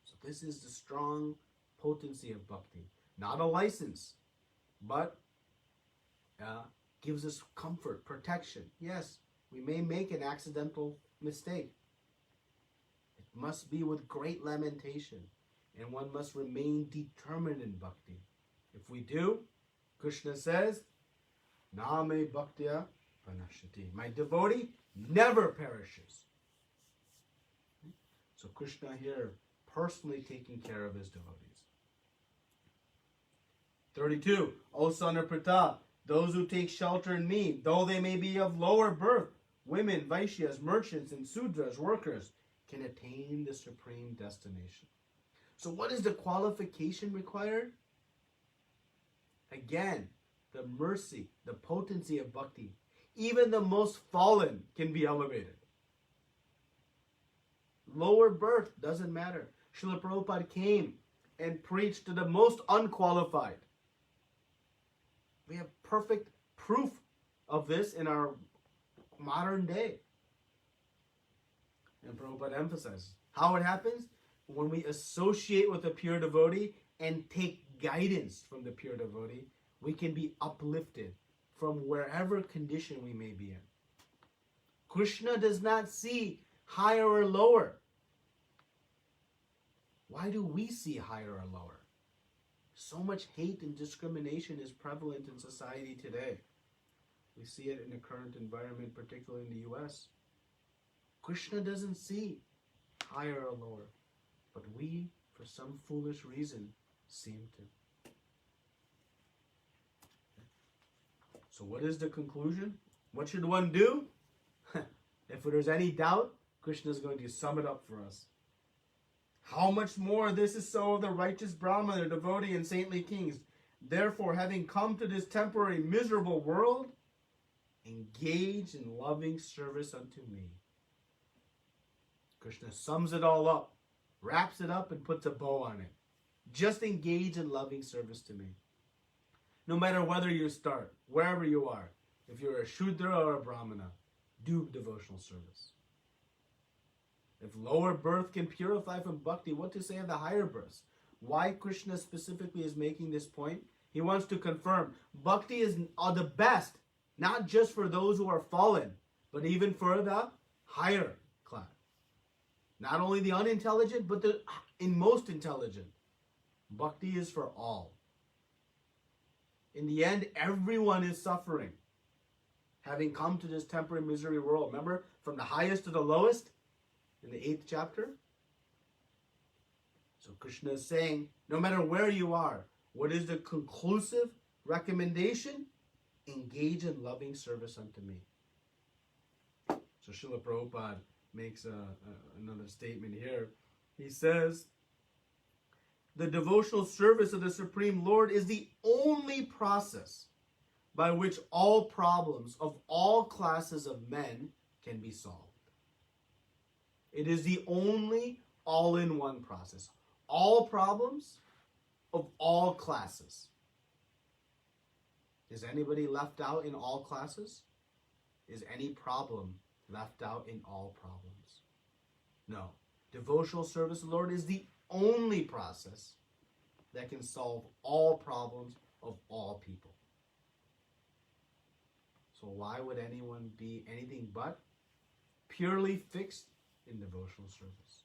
So this is the strong potency of bhakti. Not a license, but gives us comfort, protection. Yes, we may make an accidental mistake. It must be with great lamentation. And one must remain determined in bhakti. If we do, Krishna says, Na me bhaktya panashati. My devotee never perishes. So Krishna here personally taking care of his devotees. 32. O son of Pritha, those who take shelter in me, though they may be of lower birth, women, Vaishyas, merchants, and Sudras, workers, can attain the supreme destination. So what is the qualification required? Again, the mercy, the potency of bhakti. Even the most fallen can be elevated. Lower birth doesn't matter. Srila Prabhupada came and preached to the most unqualified. We have perfect proof of this in our modern day. And Prabhupada emphasizes how it happens when we associate with a pure devotee and take guidance from the pure devotee. We can be uplifted from wherever condition we may be in. Krishna does not see higher or lower. Why do we see higher or lower? So much hate and discrimination is prevalent in society today. We see it in the current environment, particularly in the US. Krishna doesn't see higher or lower, but we, for some foolish reason, seem to. So what is the conclusion? What should one do? If there's any doubt, Krishna is going to sum it up for us. How much more this is so of the righteous Brahmana, devotee, and saintly kings. Therefore, having come to this temporary miserable world, engage in loving service unto me. Krishna sums it all up, wraps it up, and puts a bow on it. Just engage in loving service to me. No matter whether you start, wherever you are, if you're a Shudra or a Brahmana, do devotional service. If lower birth can purify from bhakti, what to say of the higher births? Why Krishna specifically is making this point? He wants to confirm bhakti is the best Not just for those who are fallen, but even for the higher class. Not only the unintelligent, but the most intelligent. Bhakti is for all. In the end, everyone is suffering, having come to this temporary misery world. Remember, from the highest to the lowest in the 8th chapter? So Krishna is saying, no matter where you are, what is the conclusive recommendation? Engage in loving service unto me. So Srila Prabhupada makes another statement here. He says, the devotional service of the Supreme Lord is the only process by which all problems of all classes of men can be solved. It is the only all-in-one process. All problems of all classes. Is anybody left out in all classes? Is any problem left out in all problems? No. Devotional service of the Lord is the only process that can solve all problems of all people. So why would anyone be anything but purely fixed in devotional service?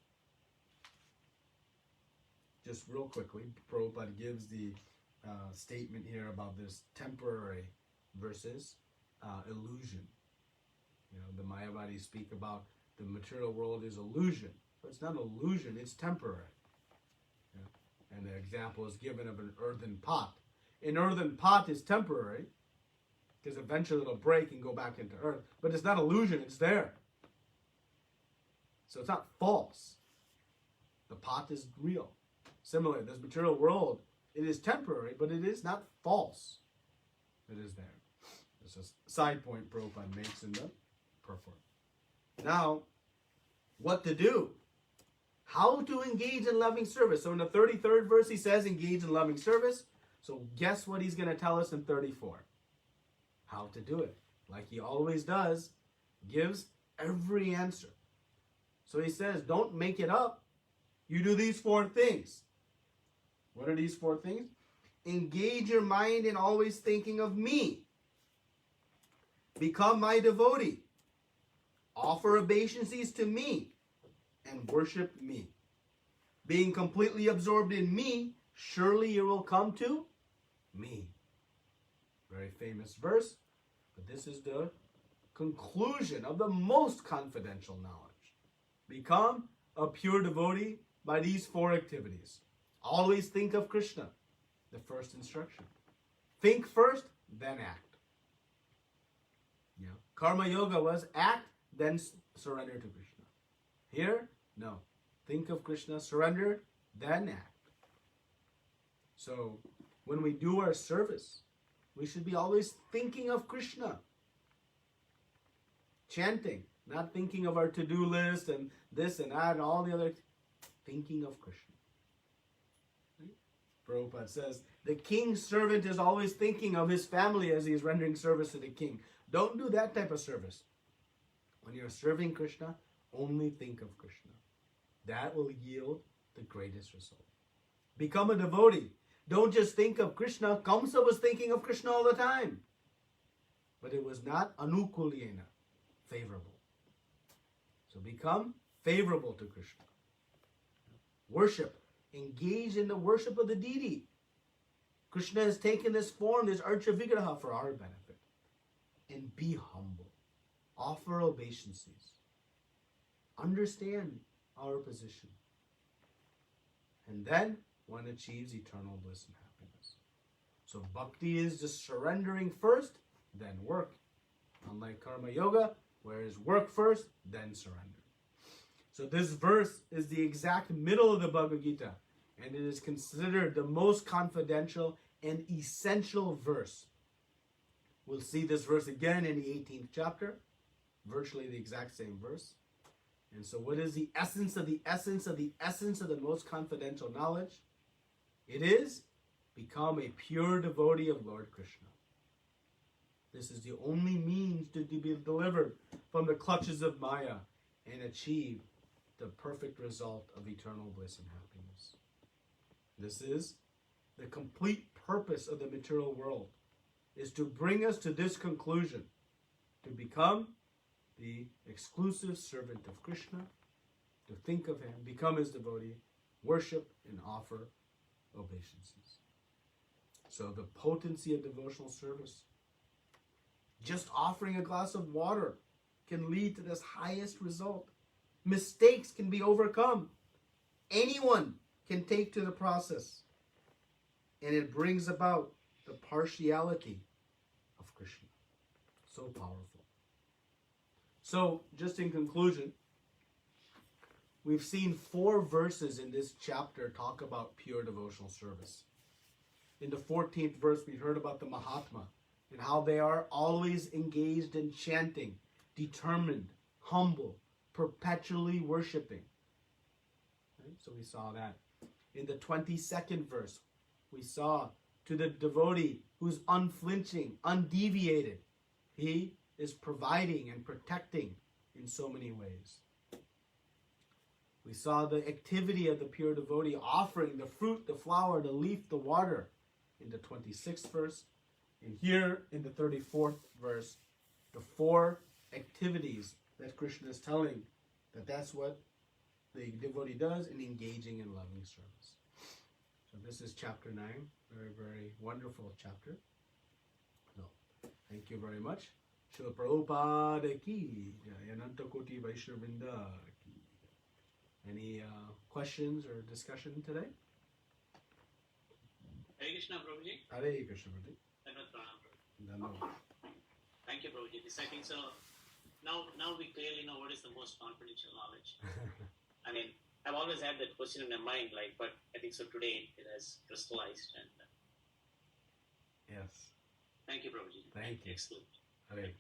Just real quickly, Prabhupada gives the statement here about this temporary versus illusion. You know, the Mayavadis speak about the material world is illusion, but it's not illusion, it's temporary. You know? And the example is given of an earthen pot. An earthen pot is temporary, because eventually it'll break and go back into earth, but it's not illusion, it's there. So it's not false. The pot is real. Similarly, this material world, it is temporary, but it is not false. It is there. This is a side point Prabhupada makes in the purport. Now, what to do? How to engage in loving service. So in the 33rd verse, he says, engage in loving service. So guess what he's going to tell us in 34? How to do it. Like he always does, gives every answer. So he says, don't make it up. You do these 4 things. What are these 4 things? Engage your mind in always thinking of me. Become my devotee. Offer obeisances to me. And worship me. Being completely absorbed in me, surely you will come to me. Very famous verse. But this is the conclusion of the most confidential knowledge. Become a pure devotee by these 4 activities. Always think of Krishna, the first instruction. Think first, then act. Yeah. Karma yoga was act, then surrender to Krishna. Here, no. Think of Krishna, surrender, then act. So, when we do our service, we should be always thinking of Krishna. Chanting, not thinking of our to-do list and this and that and all the other. Thinking of Krishna. Prabhupada says, the king's servant is always thinking of his family as he is rendering service to the king. Don't do that type of service. When you're serving Krishna, only think of Krishna. That will yield the greatest result. Become a devotee. Don't just think of Krishna. Kamsa was thinking of Krishna all the time. But it was not anukulyena, favorable. So become favorable to Krishna. Worship. Engage in the worship of the deity. Krishna has taken this form, this Archa Vigraha, for our benefit. And be humble. Offer obeisances. Understand our position. And then one achieves eternal bliss and happiness. So bhakti is just surrendering first, then work. Unlike karma yoga, where is work first, then surrender. So this verse is the exact middle of the Bhagavad Gita, and it is considered the most confidential and essential verse. We'll see this verse again in the 18th chapter, virtually the exact same verse. And so what is the essence of the essence of the essence of the most confidential knowledge? It is become a pure devotee of Lord Krishna. This is the only means to be delivered from the clutches of Maya and achieve the perfect result of eternal bliss and happiness. This is the complete purpose of the material world, is to bring us to this conclusion, to become the exclusive servant of Krishna, to think of him, become his devotee, worship and offer obeisances. So the potency of devotional service, just offering a glass of water can lead to this highest result. Mistakes can be overcome. Anyone can take to the process. And it brings about the partiality of Krishna. So powerful. So, just in conclusion, we've seen 4 verses in this chapter talk about pure devotional service. In the 14th verse, we heard about the Mahatma and how they are always engaged in chanting, determined, humble, perpetually worshiping. Right? So we saw that. In the 22nd verse, we saw to the devotee who's unflinching, undeviated. He is providing and protecting in so many ways. We saw the activity of the pure devotee offering the fruit, the flower, the leaf, the water in the 26th verse. And here in the 34th verse, the 4 activities that Krishna is telling that that's what the devotee does in engaging in loving service. So this is chapter 9, very, very wonderful chapter. So, thank you very much. Srila Prabhupada ki jai, Ananta Koti Vaishnavinda ki jai. Any questions or discussion today?
Hare Krishna, Prabhuji.
Hare Krishna, Prabhuji.
Thank you, Prabhuji. I think so. Now we clearly know what is the most confidential knowledge. I mean, I've always had that question in my mind, but I think so today it has crystallized. And
yes.
Thank you, Prabhuji.
Thank you.
Excellent.
Hare.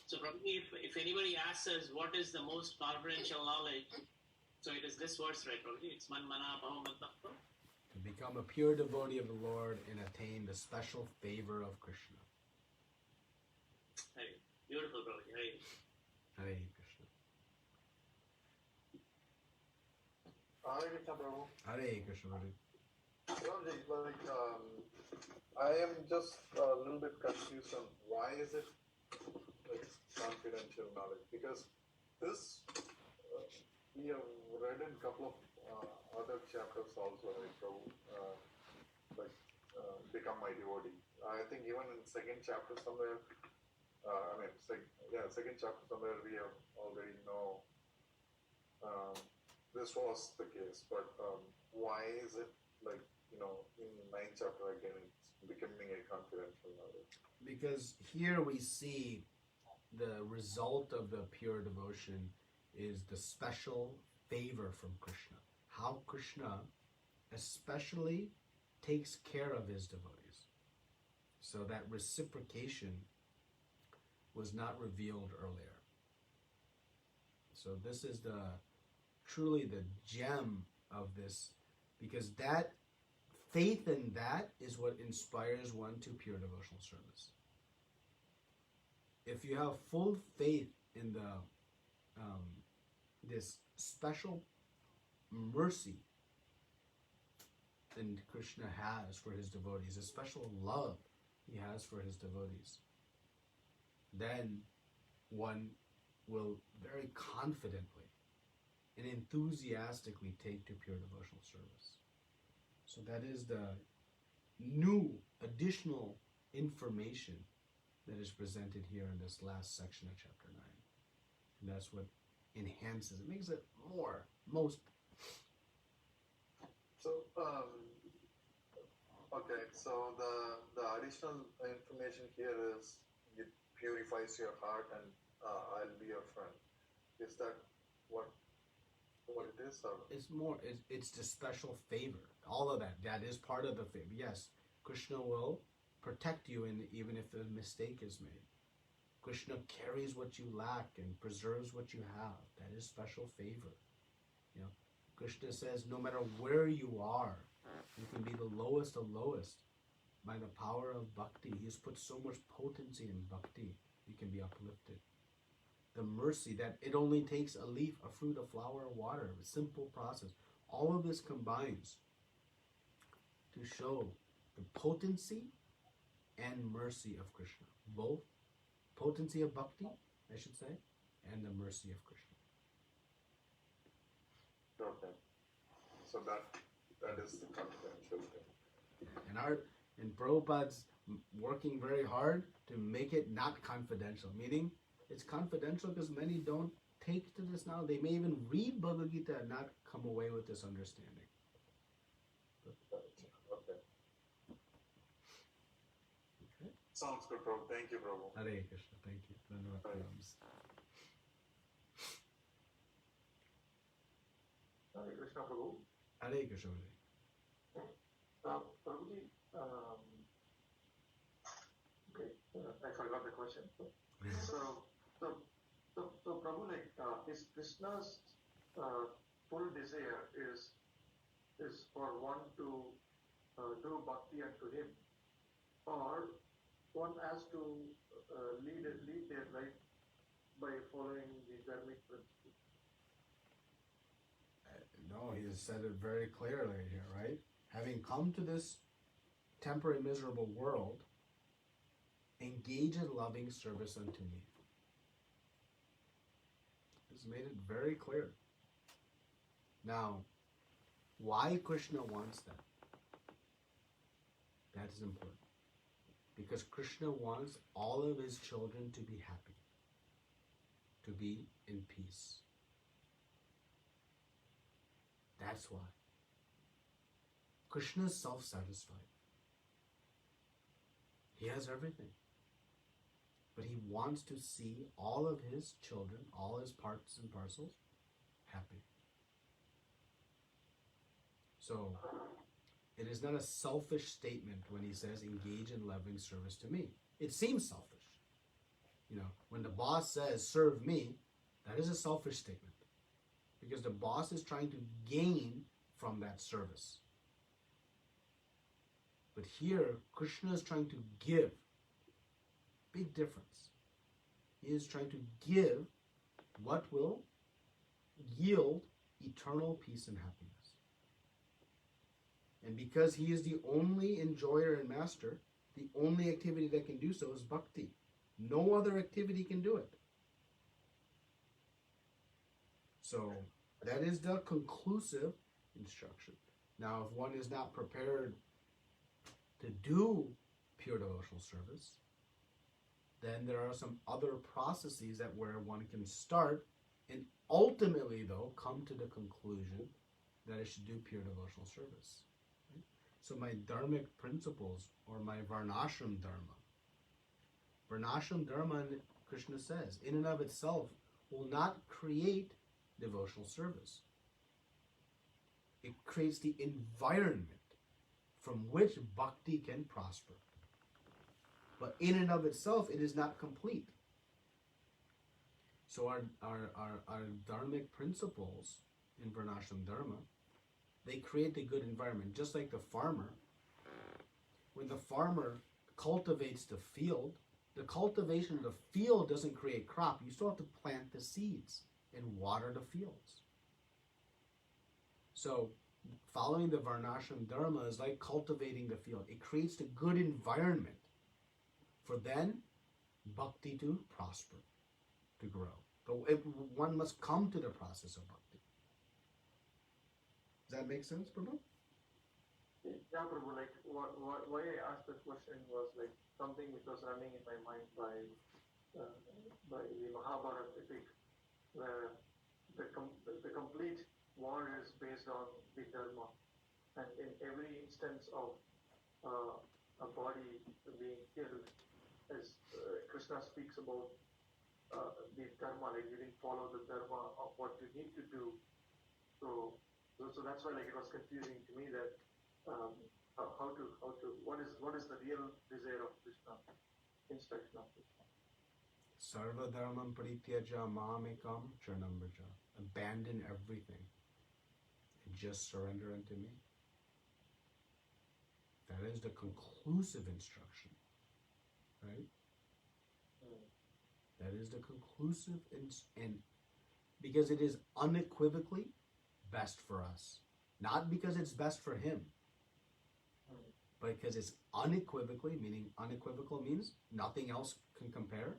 So, Prabhuji, if anybody asks us what is the most confidential knowledge, so it is this verse, right, Prabhuji? It's man mana bhavamantattva.
To become a pure devotee of the Lord and attain the special favor of Krishna.
Hare. Beautiful, Prabhuji. Hare.
Hare Krishna.
Hare Krishna, Prabhu.
Hare Krishna, Prabhuji.
Prabhuji, I am just a little bit confused on why is it confidential knowledge? Because this we have read in a couple of other chapters also, right, Prabhu? Become my devotee. I think even in second chapter somewhere, second chapter somewhere we have already know this was the case. But why is it in ninth chapter again it's becoming a confidential knowledge?
Because here we see the result of the pure devotion is the special favor from Krishna. How Krishna especially takes care of his devotees. So that reciprocation was not revealed earlier. So this is truly the gem of this, because that faith in that is what inspires one to pure devotional service. If you have full faith in this special mercy that Krishna has for his devotees, a special love he has for his devotees, then one will very confidently and enthusiastically take to pure devotional service. So that is the new additional information that is presented here in this last section of chapter 9. And that's what enhances it, makes it most.
So, okay, so the additional information here is it purifies your heart and I'll be your friend. Is that what it is? Or?
It's the special favor. All of that is part of the favor. Yes, Krishna will protect you even if a mistake is made. Krishna carries what you lack and preserves what you have. That is special favor. Krishna says no matter where you are, you can be the lowest of lowest. By the power of bhakti, he has put so much potency in bhakti, you can be uplifted. The mercy that it only takes a leaf, a fruit, a flower, a water, a simple process. All of this combines to show the potency and mercy of Krishna. Both potency of bhakti, I should say, and the mercy of Krishna.
Okay. So that is the confidential thing.
And Prabhupada's working very hard to make it not confidential, meaning it's confidential because many don't take to this now. They may even read Bhagavad Gita and not come away with this understanding.
Okay. Sounds good, Prabhu. Thank you, Prabhu.
Hare Krishna. Thank you. Dhanyavad pranams.
Hare Krishna, Prabhu.
Hare Krishna.
Prabhuji, okay, I forgot the question. So Prabhu, like, is Krishna's full desire is for one to do bhakti unto him, or one has to lead their life by following the dharmic principle?
No, he has said it very clearly here, right? Having come to this temporary miserable world, engage in loving service unto me. He's made it very clear. Now, why Krishna wants that? That is important. Because Krishna wants all of his children to be happy, to be in peace. That's why. Krishna is self-satisfied. He has everything. But he wants to see all of his children, all his parts and parcels, happy. So, it is not a selfish statement when he says, engage in loving service to me. It seems selfish. When the boss says, serve me, that is a selfish statement. Because the boss is trying to gain from that service. But here, Krishna is trying to give. Big difference. He is trying to give what will yield eternal peace and happiness. And because he is the only enjoyer and master, the only activity that can do so is bhakti. No other activity can do it. So, that is the conclusive instruction. Now, if one is not prepared to do pure devotional service, then there are some other processes that where one can start and ultimately, though, come to the conclusion that I should do pure devotional service. Right? So my dharmic principles, or my varnashram dharma, Krishna says, in and of itself, will not create devotional service. It creates the environment from which bhakti can prosper. But in and of itself, it is not complete. So our dharmic principles in Varnashram Dharma, they create a good environment. Just like the farmer, when the farmer cultivates the field, the cultivation of the field doesn't create crop. You still have to plant the seeds and water the fields. So following the Varnashram Dharma is like cultivating the field. It creates a good environment for then bhakti to prosper, to grow. So one must come to the process of bhakti. Does that make sense, Prabhu?
Yeah, Prabhu, like why I asked the question was like something which was running in my mind by the Mahabharata epic, where the complete war is based on the dharma, and in every instance of a body being killed, as Krishna speaks about the dharma, like you didn't follow the dharma of what you need to do. So that's why like it was confusing to me that what is the real desire of Krishna, instruction of Krishna.
Sarva dharmam parityaja mamekam charanam vraja. Abandon everything and just surrender unto me. That is the conclusive instruction, right? That is the conclusive and because it is unequivocally best for us, not because it's best for him. because it's unequivocally, meaning unequivocal means nothing else can compare.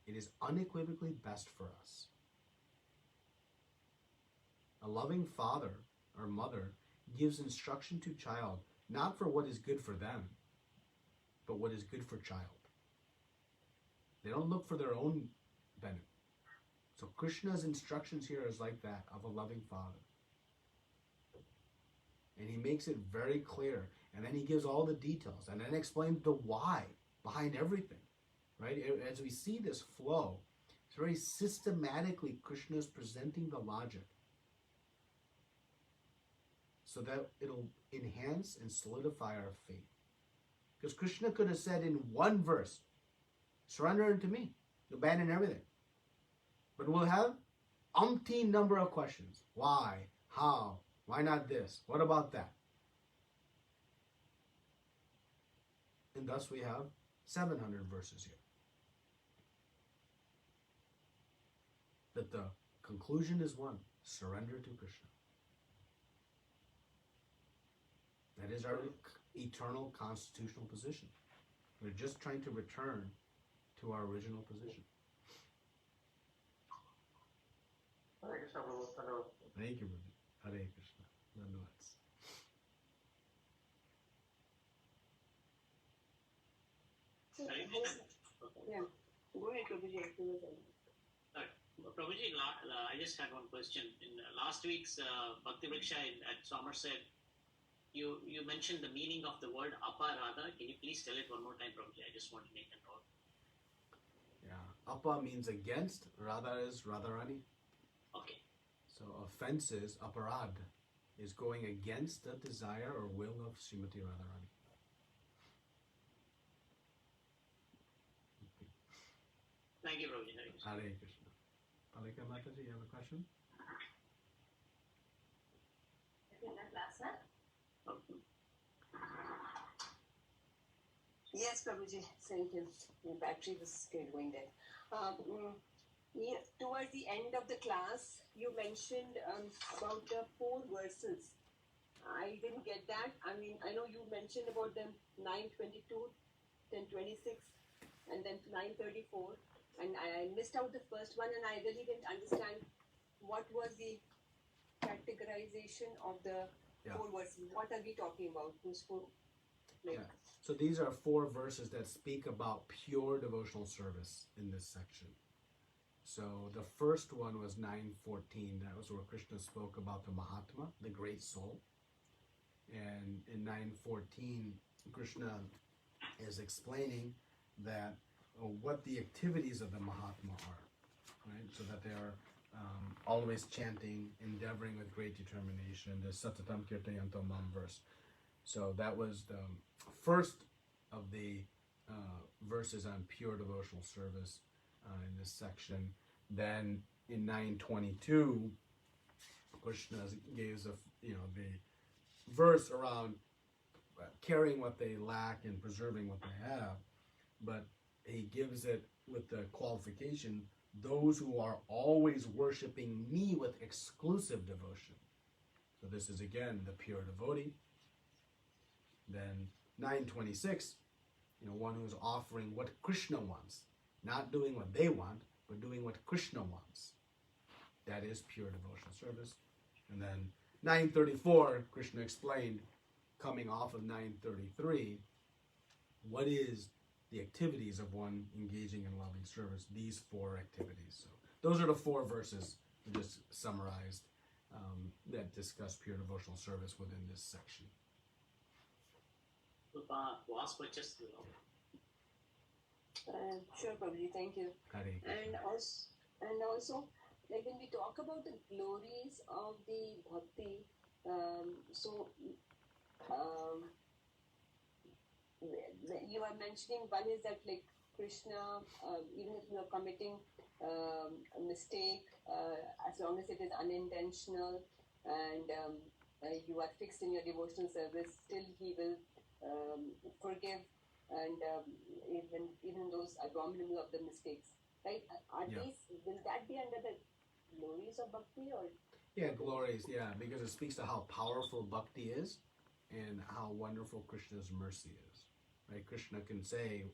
It is unequivocally best for us. A loving father or mother gives instruction to child, not for what is good for them, but what is good for child. They don't look for their own benefit. So Krishna's instructions here is like that of a loving father. And he makes it very clear. And then he gives all the details. And then explains the why behind everything. Right? As we see this flow, it's very systematically Krishna's presenting the logic. So that it'll enhance and solidify our faith. Because Krishna could have said in one verse, surrender unto me, abandon everything. But we'll have umpteen number of questions. Why? How? Why not this? What about that? And thus we have 700 verses here. But the conclusion is one, surrender to Krishna. That is our eternal constitutional position. We're just trying to return to our original position.
Hare Krishna, Prabhu. Hello.
Thank you, Prabhu. Hare Krishna. Dhanyavads.
Yeah. Go ahead, Prabhuji.
Prabhuji, I just had one question. In last week's Bhakti Vriksha at Somerset, you mentioned the meaning of the word aparadha. Can you please tell it one more time, Prabhuji? I just want to make a note.
Yeah. Apa means against. Radha is Radharani.
Okay.
So offenses, aparad, is going against the desire or will of Srimati Radharani.
Thank you, Prabhuji. Hare Krishna.
Hare Krishna. Palika Mataji, you have a question?
Yes, Prabhuji. Thank you. The battery was still going dead. Towards the end of the class, you mentioned about the 4 verses. I didn't get that. I mean, I know you mentioned about them 9:22, 10:26, and then 9:34. And I missed out the first one, and I really didn't understand what was the categorization of the 4 verses. What are we talking about? Those 4? Like,
Yeah. So these are 4 verses that speak about pure devotional service in this section. So the first one was 9:14. That was where Krishna spoke about the Mahatma, the great soul. And in 9:14, Krishna is explaining that what the activities of the Mahatma are, right? So that they are always chanting, endeavoring with great determination. The Satatam Kirtayanto Mam verse. So that was the first of the verses on pure devotional service in this section. Then in 9:22, Krishna gives the verse around carrying what they lack and preserving what they have, but he gives it with the qualification: those who are always worshiping me with exclusive devotion. So this is again the pure devotee. Then 9:26, one who's offering what Krishna wants, not doing what they want, but doing what Krishna wants. That is pure devotional service. And then 9:34, Krishna explained, coming off of 9:33, what is the activities of one engaging in loving service, these 4 activities. So those are the 4 verses we just summarized that discuss pure devotional service within this section.
Sure, Prabhuji. Thank you.
Hare Krishna.
And also, like when we talk about the glories of the bhakti, you are mentioning one is that like Krishna, even if you are committing a mistake, as long as it is unintentional and you are fixed in your devotional service, still he will forgive and even those abominable of the mistakes, right? Will that be under the glories of bhakti or?
Yeah, glories, because it speaks to how powerful bhakti is in how wonderful Krishna's mercy is. Right? Krishna can say,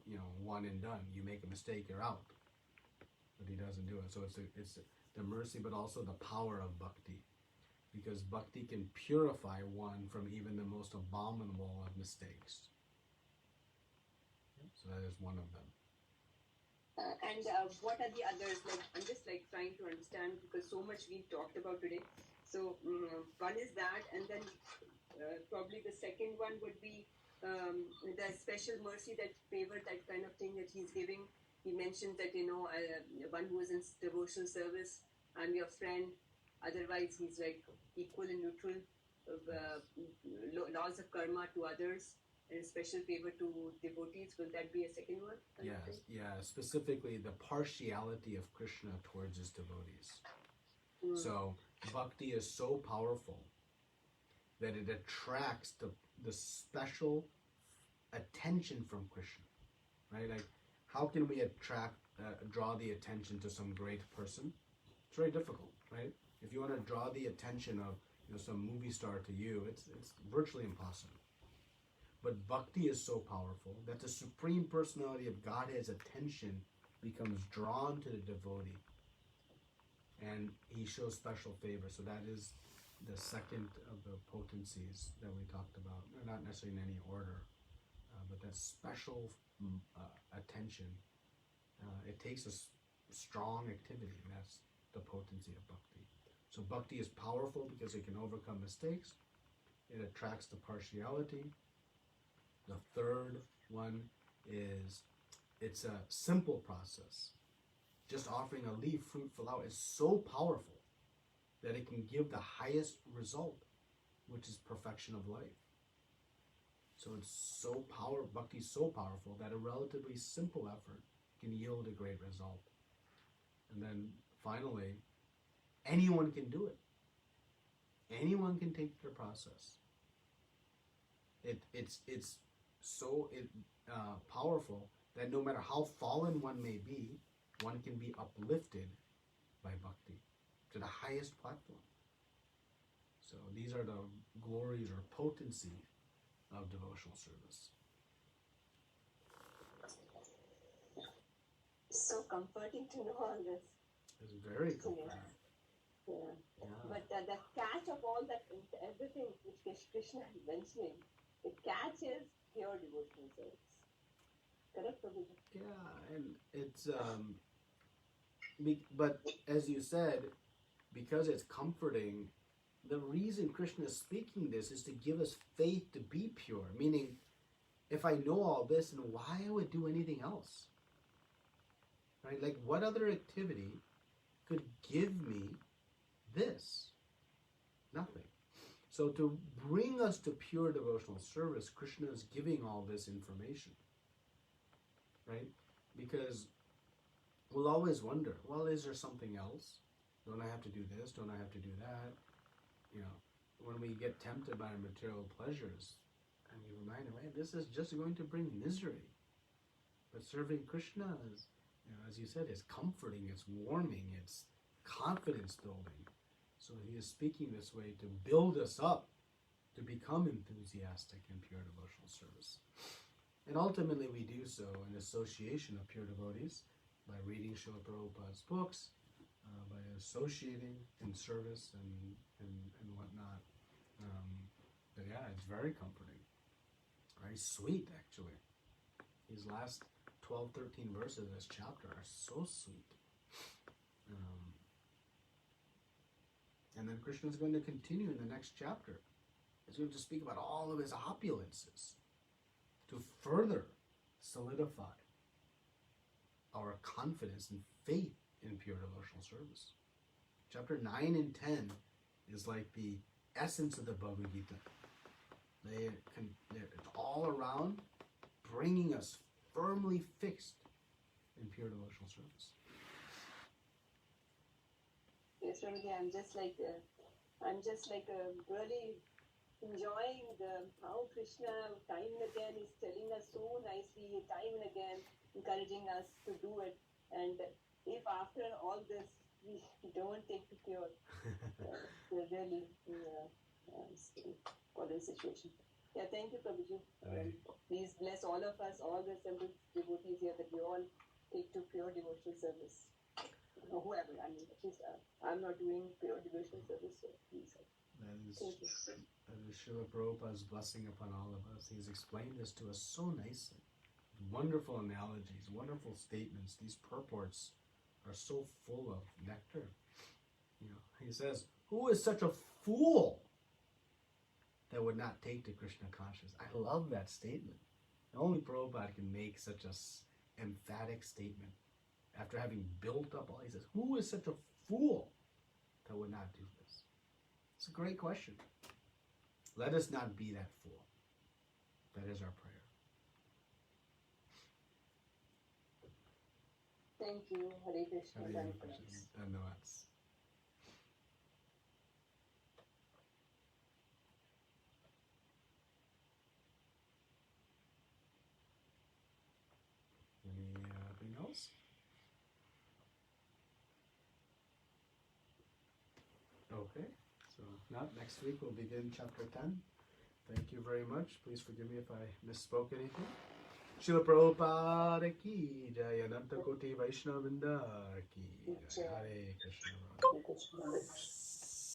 one and done. You make a mistake, you're out. But he doesn't do it. So it's the mercy, but also the power of bhakti. Because bhakti can purify one from even the most abominable of mistakes. So that is one of them.
And what are the others? Like, I'm just like trying to understand because so much we've talked about today. So one is that, and then probably the second one would be the special mercy, that favor, that kind of thing that he's giving. He mentioned that one who is in devotional service, I'm your friend. Otherwise, he's like equal and neutral of laws of karma to others. And special favor to devotees. Will that be a second one?
Yes, specifically the partiality of Krishna towards his devotees. So bhakti is so powerful that it attracts the special attention from Krishna, right? Like, how can we draw the attention to some great person? It's very difficult, right? If you want to draw the attention of some movie star to you, it's virtually impossible. But bhakti is so powerful that the Supreme Personality of Godhead's attention becomes drawn to the devotee. And he shows special favor. So that is the second of the potencies that we talked about. They're not necessarily in any order, but that special attention, it takes a strong activity, and that's the potency of bhakti. So bhakti is powerful because it can overcome mistakes. It attracts the partiality. The third one is it's a simple process. Just offering a leaf, fruit, flower is so powerful that it can give the highest result, which is perfection of life. So bhakti is so powerful that a relatively simple effort can yield a great result. And then finally, anyone can do it. Anyone can take the process. It's so powerful that no matter how fallen one may be, one can be uplifted by bhakti to the highest platform. So these are the glories or potency of devotional service.
So comforting to know all this.
It's very comforting.
Yeah. But the catch of all that, everything which Krishna is mentioning, the catch is pure devotional service. Correct, Prabhuji?
Yeah, and it's but as you said, because it's comforting, the reason Krishna is speaking this is to give us faith to be pure. Meaning, if I know all this, then why I would do anything else? Right? Like, what other activity could give me this? Nothing. So to bring us to pure devotional service, Krishna is giving all this information. Right? Because we'll always wonder, well, is there something else? Don't I have to do this? Don't I have to do that? When we get tempted by material pleasures, and we remind him, hey, this is just going to bring misery. But serving Krishna is, as you said, is comforting, it's warming, it's confidence building. So he is speaking this way to build us up to become enthusiastic in pure devotional service. And ultimately we do so in association of pure devotees, by reading Srila Prabhupada's books, by associating in service and whatnot. But yeah, it's very comforting. Very sweet, actually. These last 12, 13 verses of this chapter are so sweet. And then Krishna is going to continue in the next chapter. He's going to speak about all of his opulences to further solidify our confidence and faith in pure devotional service. Chapter 9 and 10 is like the essence of the Bhagavad Gita. It's all around bringing us firmly fixed in pure devotional service.
Yes, Prabhuji, I'm just like really enjoying how Krishna time and again is telling us so nicely, time and again encouraging us to do it. And if after all this we don't take the cure, we're really for the situation. Yeah, thank you, Prabhuji.
Right.
Please bless all of us, all the assembled devotees here, that we all take to pure devotional service. Or whoever, I mean, at least I'm not doing pure devotional service, so please.
That is,
Thank you.
that is Srila Prabhupada's blessing upon all of us. He's explained this to us so nicely. Wonderful analogies, wonderful statements. These purports are so full of nectar. You know, he says, "Who is such a fool that would not take to Krishna consciousness?" I love that statement. Only Prabhupada can make such a emphatic statement after having built up all. He says, "Who is such a fool that would not do this?" It's a great question. Let us not be that fool. That is our prayer.
Thank you. Hare Krishna.
Hare
Hare
Krishna.
Krishna.
Dhanyavads. Anything else? Okay, so now next week we'll begin chapter 10. Thank you very much. Please forgive me if I misspoke anything. Srila Prabhupada ki jai, Ananta Koti Vaishnava Vrinda ki jai. Hare Krishna.
Hare Krishna.